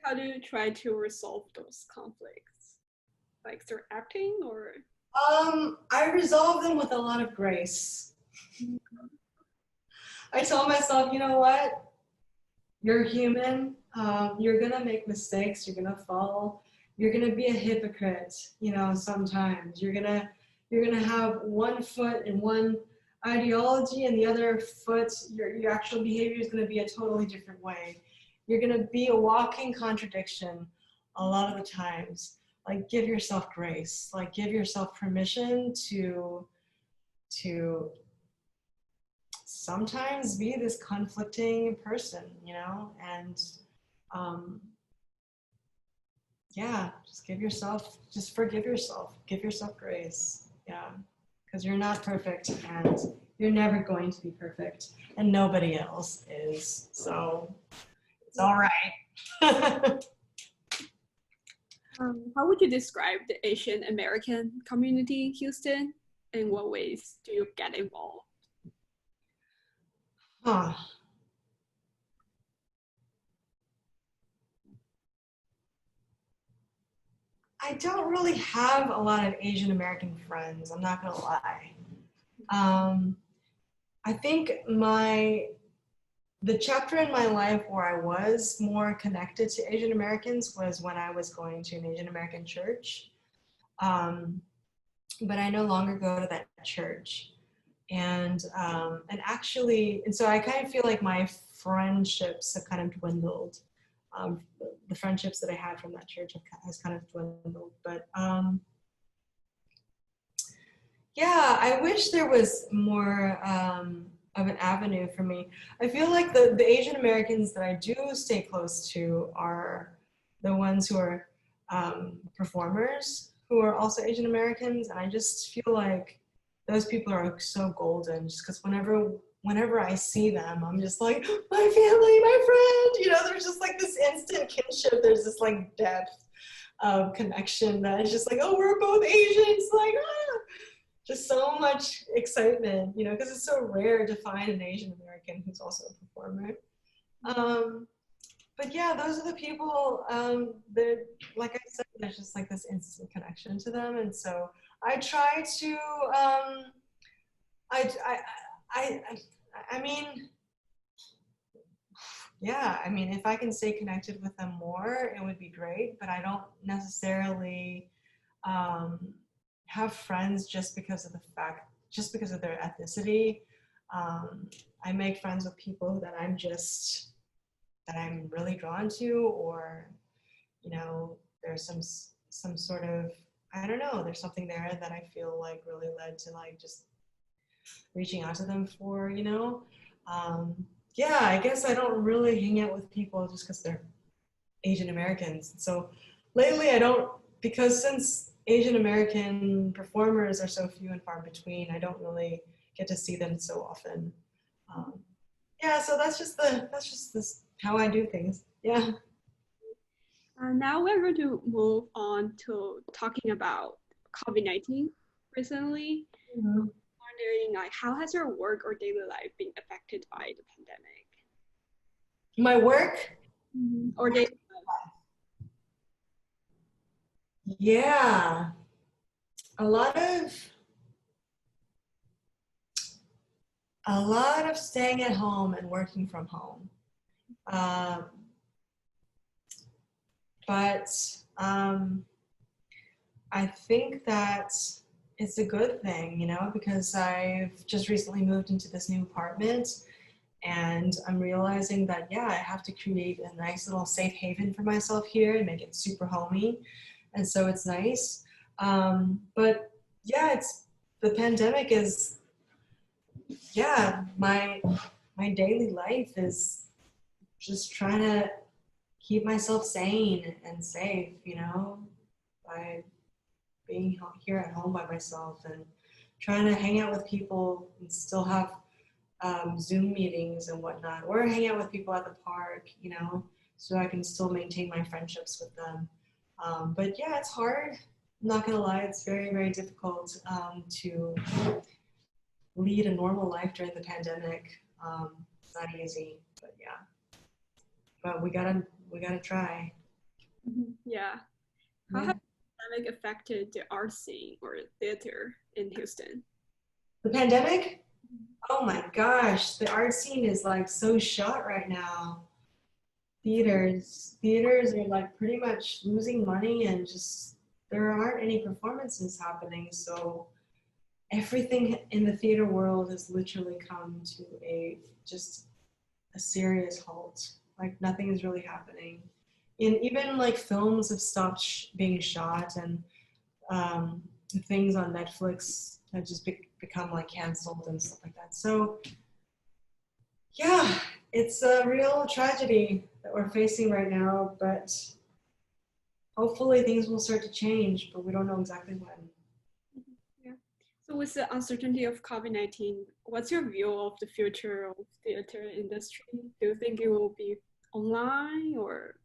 How do you try to resolve those conflicts? Like through acting or? I resolve them with a lot of grace. I tell myself, you know what? You're human. You're gonna make mistakes. You're gonna fall. You're gonna be a hypocrite. You know, sometimes you're gonna have one foot in one ideology, and the other foot, your actual behavior is gonna be a totally different way. You're gonna be a walking contradiction a lot of the times. Like, give yourself grace. Like, give yourself permission to sometimes be this conflicting person, you know, and yeah, just forgive yourself, give yourself grace, yeah, because you're not perfect and you're never going to be perfect, and nobody else is, so it's all right. How would you describe the Asian American community in Houston? In what ways do you get involved? Huh. I don't really have a lot of Asian American friends, I'm not gonna lie. I think the chapter in my life where I was more connected to Asian Americans was when I was going to an Asian American church. But I no longer go to that church. And so I kind of feel like my friendships have kind of dwindled. The friendships that I had from that church has kind of dwindled. But yeah, I wish there was more of an avenue for me. I feel like the Asian Americans that I do stay close to are the ones who are performers who are also Asian Americans, and I just feel like those people are so golden, just because whenever I see them, I'm just like, my family, my friend, you know, there's just like this instant kinship. There's this like depth of connection that is just like, oh, we're both Asians, like, ah! Just so much excitement, you know, because it's so rare to find an Asian American who's also a performer. But yeah, those are the people that, like I said, there's just like this instant connection to them. And so I try to, I mean, yeah, I mean, if I can stay connected with them more, it would be great, but I don't necessarily have friends just because of their ethnicity. I make friends with people that I'm really drawn to, or, you know, there's some sort of, I don't know, there's something there that I feel like really led to like just reaching out to them for, you know. Yeah, I guess I don't really hang out with people just because they're Asian Americans. So lately I don't, because since Asian American performers are so few and far between, I don't really get to see them so often. Yeah, so that's just this how I do things. Yeah. Now we're going to move on to talking about COVID-19 recently. Mhm. Wondering, like, how has your work or daily life been affected by the pandemic? My work? Or daily life? Yeah, a lot of staying at home and working from home. But I think that it's a good thing, you know, because I've just recently moved into this new apartment, and I'm realizing that, yeah, I have to create a nice little safe haven for myself here and make it super homey. And so it's nice. But yeah, the pandemic is, yeah, my daily life is just trying to keep myself sane and safe, you know, by being here at home by myself and trying to hang out with people and still have Zoom meetings and whatnot, or hang out with people at the park, you know, so I can still maintain my friendships with them. But yeah, it's hard. I'm not gonna lie, it's very, very difficult to lead a normal life during the pandemic. It's not easy, but yeah. But we gotta try. Yeah. How has the pandemic affected the art scene or theater in Houston? The pandemic? Oh my gosh, the art scene is like so shot right now. Theaters are like pretty much losing money, and just there aren't any performances happening. So everything in the theater world has literally come to just a serious halt. Like nothing is really happening. And even like films have stopped being shot, and things on Netflix have just become like canceled and stuff like that. So yeah, it's a real tragedy that we're facing right now, but hopefully things will start to change, but we don't know exactly when. Yeah. So with the uncertainty of COVID-19, what's your view of the future of theater industry? Do you think it will be online or?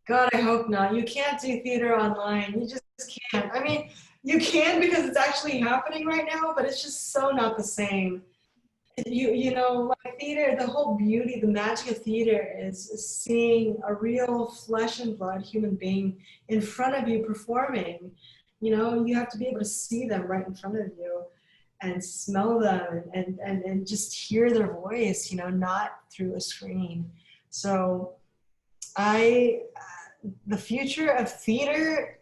God, I hope not. You can't do theater online. You just can't. I mean, you can because it's actually happening right now, but it's just so not the same. You know, like theater, the whole beauty, the magic of theater is seeing a real flesh and blood human being in front of you performing. You know, you have to be able to see them right in front of you and smell them and just hear their voice, you know, not through a screen. So the future of theater,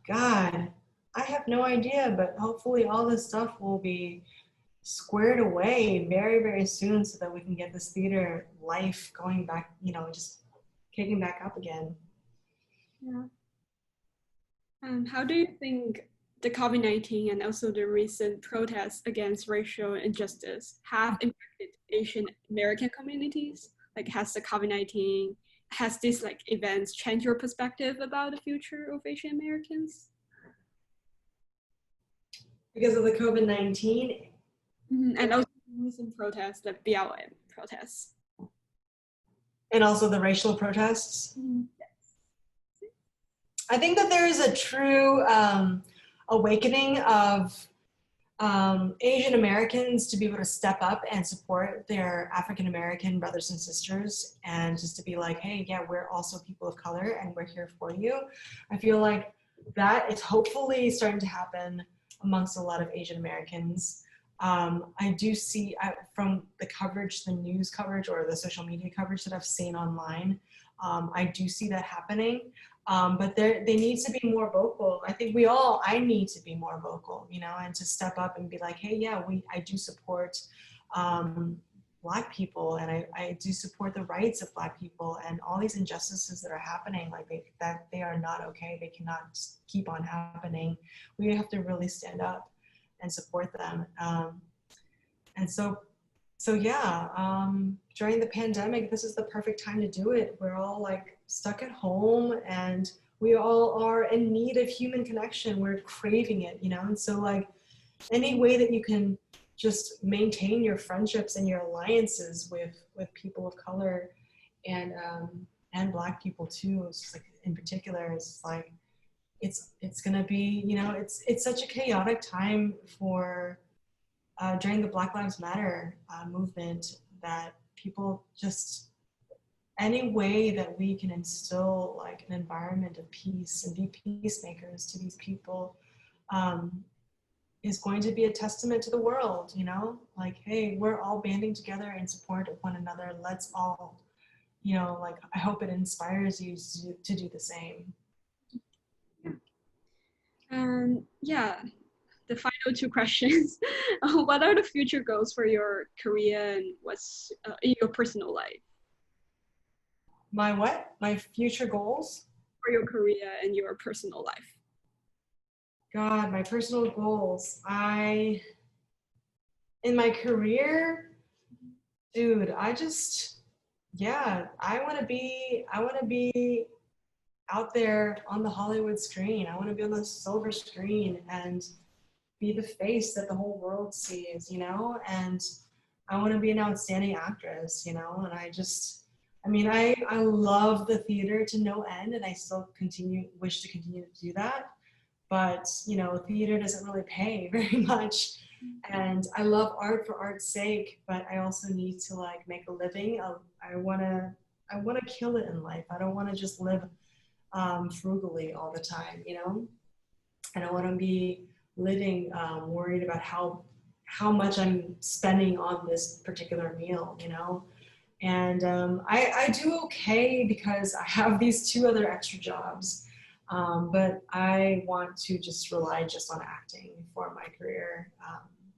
God, I have no idea, but hopefully all this stuff will be squared away very, very soon so that we can get this theater life going back, you know, just kicking back up again. Yeah. How do you think the COVID-19 and also the recent protests against racial injustice have impacted Asian American communities? Like, has the COVID-19, has this like events changed your perspective about the future of Asian Americans? Because of the COVID-19? And also Recent protests, the BLM protests. And also the racial protests. I think that there is a true awakening of Asian Americans to be able to step up and support their African American brothers and sisters, and just to be like, hey, yeah, we're also people of color and we're here for you. I feel like that is hopefully starting to happen amongst a lot of Asian Americans. I do see from the coverage, the news coverage or the social media coverage that I've seen online, I do see that happening. But they need to be more vocal. I think I need to be more vocal, you know, and to step up and be like, hey, yeah, I do support Black people, and I do support the rights of Black people, and all these injustices that are happening, like they are not okay. They cannot keep on happening. We have to really stand up and support them. And so yeah, during the pandemic, this is the perfect time to do it. We're all like stuck at home and we all are in need of human connection. We're craving it, you know? And so like any way that you can just maintain your friendships and your alliances with people of color and Black people too, it's just like in particular, it's like, it's gonna be, you know, it's such a chaotic time for during the Black Lives Matter movement, that people just, any way that we can instill like an environment of peace and be peacemakers to these people is going to be a testament to the world, you know, like, hey, we're all banding together in support of one another. Let's all, you know, like, I hope it inspires you to do the same. Yeah, the final two questions. What are the future goals for your career and what's in your personal life? My what? My future goals? For your career and your personal life. God, my personal goals. In my career, dude, I want to be out there on the Hollywood screen. I want to be on the silver screen and be the face that the whole world sees, you know? And I want to be an outstanding actress, you know? And I love the theater to no end, and I still wish to continue to do that. But, you know, theater doesn't really pay very much. And I love art for art's sake, but I also need to like make a living. I want to kill it in life. I don't want to just live frugally all the time, you know? I don't want to be living worried about how much I'm spending on this particular meal, you know? And I do okay because I have these two other extra jobs, but I want to just rely just on acting for my career,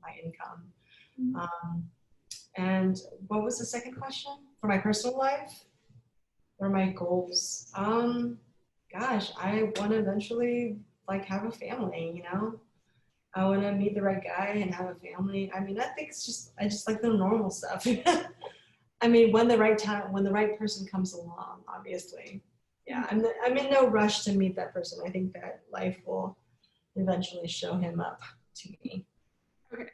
my income. And what was the second question? For my personal life? What are my goals? Gosh, I want to eventually like have a family, you know? I want to meet the right guy and have a family. I mean, I think I just like the normal stuff. I mean, when the right person comes along, obviously. Yeah, I'm in no rush to meet that person. I think that life will eventually show him up to me. Okay.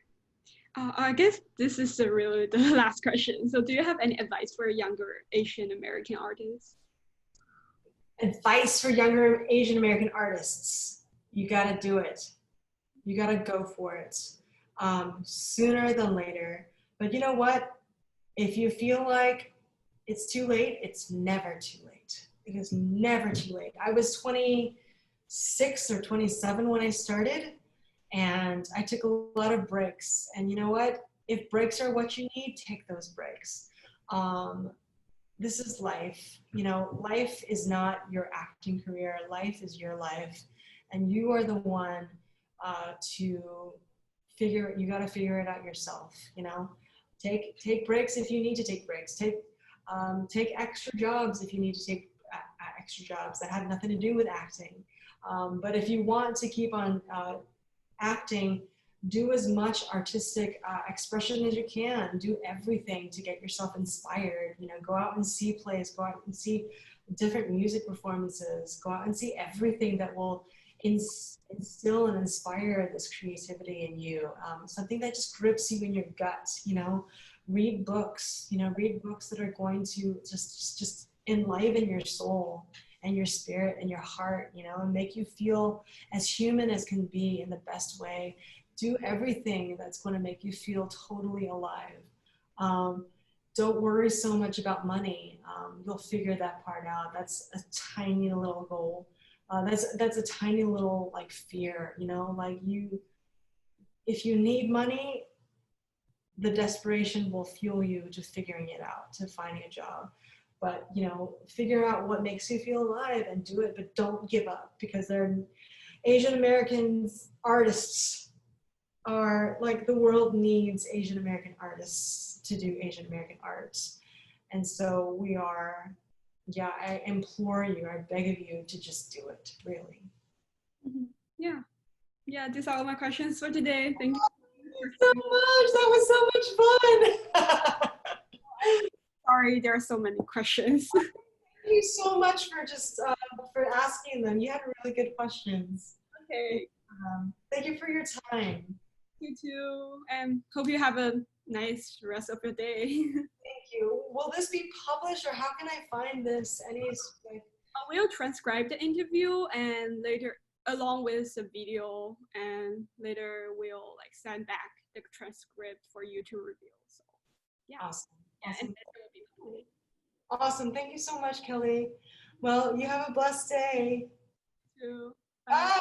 I guess this is really the last question. So do you have any advice for younger Asian American artists? Advice for younger Asian American artists. You gotta do it. You gotta go for it. Sooner than later. But you know what? If you feel like it's too late, it's never too late. It is never too late. I was 26 or 27 when I started, and I took a lot of breaks. And you know what? If breaks are what you need, take those breaks. This is life. You know, life is not your acting career. Life is your life. And you are the one you gotta figure it out yourself, you know? Take breaks if you need to take breaks. Take extra jobs if you need to take extra jobs that have nothing to do with acting. But if you want to keep on acting, do as much artistic expression as you can. Do everything to get yourself inspired. You know, go out and see plays, go out and see different music performances, go out and see everything that will instill and inspire this creativity in you, something that just grips you in your gut. Read books, read books that are going to just enliven your soul and your spirit and your heart, and make you feel as human as can be in the best way. Do everything that's going to make you feel totally alive. Don't worry so much about money. You'll figure that part out. That's a tiny little goal. That's a tiny little like fear, if you need money, the desperation will fuel you to figuring it out, to finding a job. But, figure out what makes you feel alive and do it, but don't give up, because they're Asian Americans artists are like, the world needs Asian American artists to do Asian American arts. And so I implore you, I beg of you to just do it, really. Yeah, these are all my questions for today. Thank you so much. That was so much fun. Sorry, there are so many questions. Thank you so much for just for asking them. You had really good questions. Okay. Thank you for your time. You too, and hope you have a nice rest of your day. Thank you. Will this be published, or how can I find this? We'll transcribe the interview and later, along with the video, and later we'll send back the transcript for you to review. So yeah. Awesome. Yeah, Awesome. and then it will be published. Awesome. Thank you so much, Kelly. Well, you have a blessed day. You too. Bye.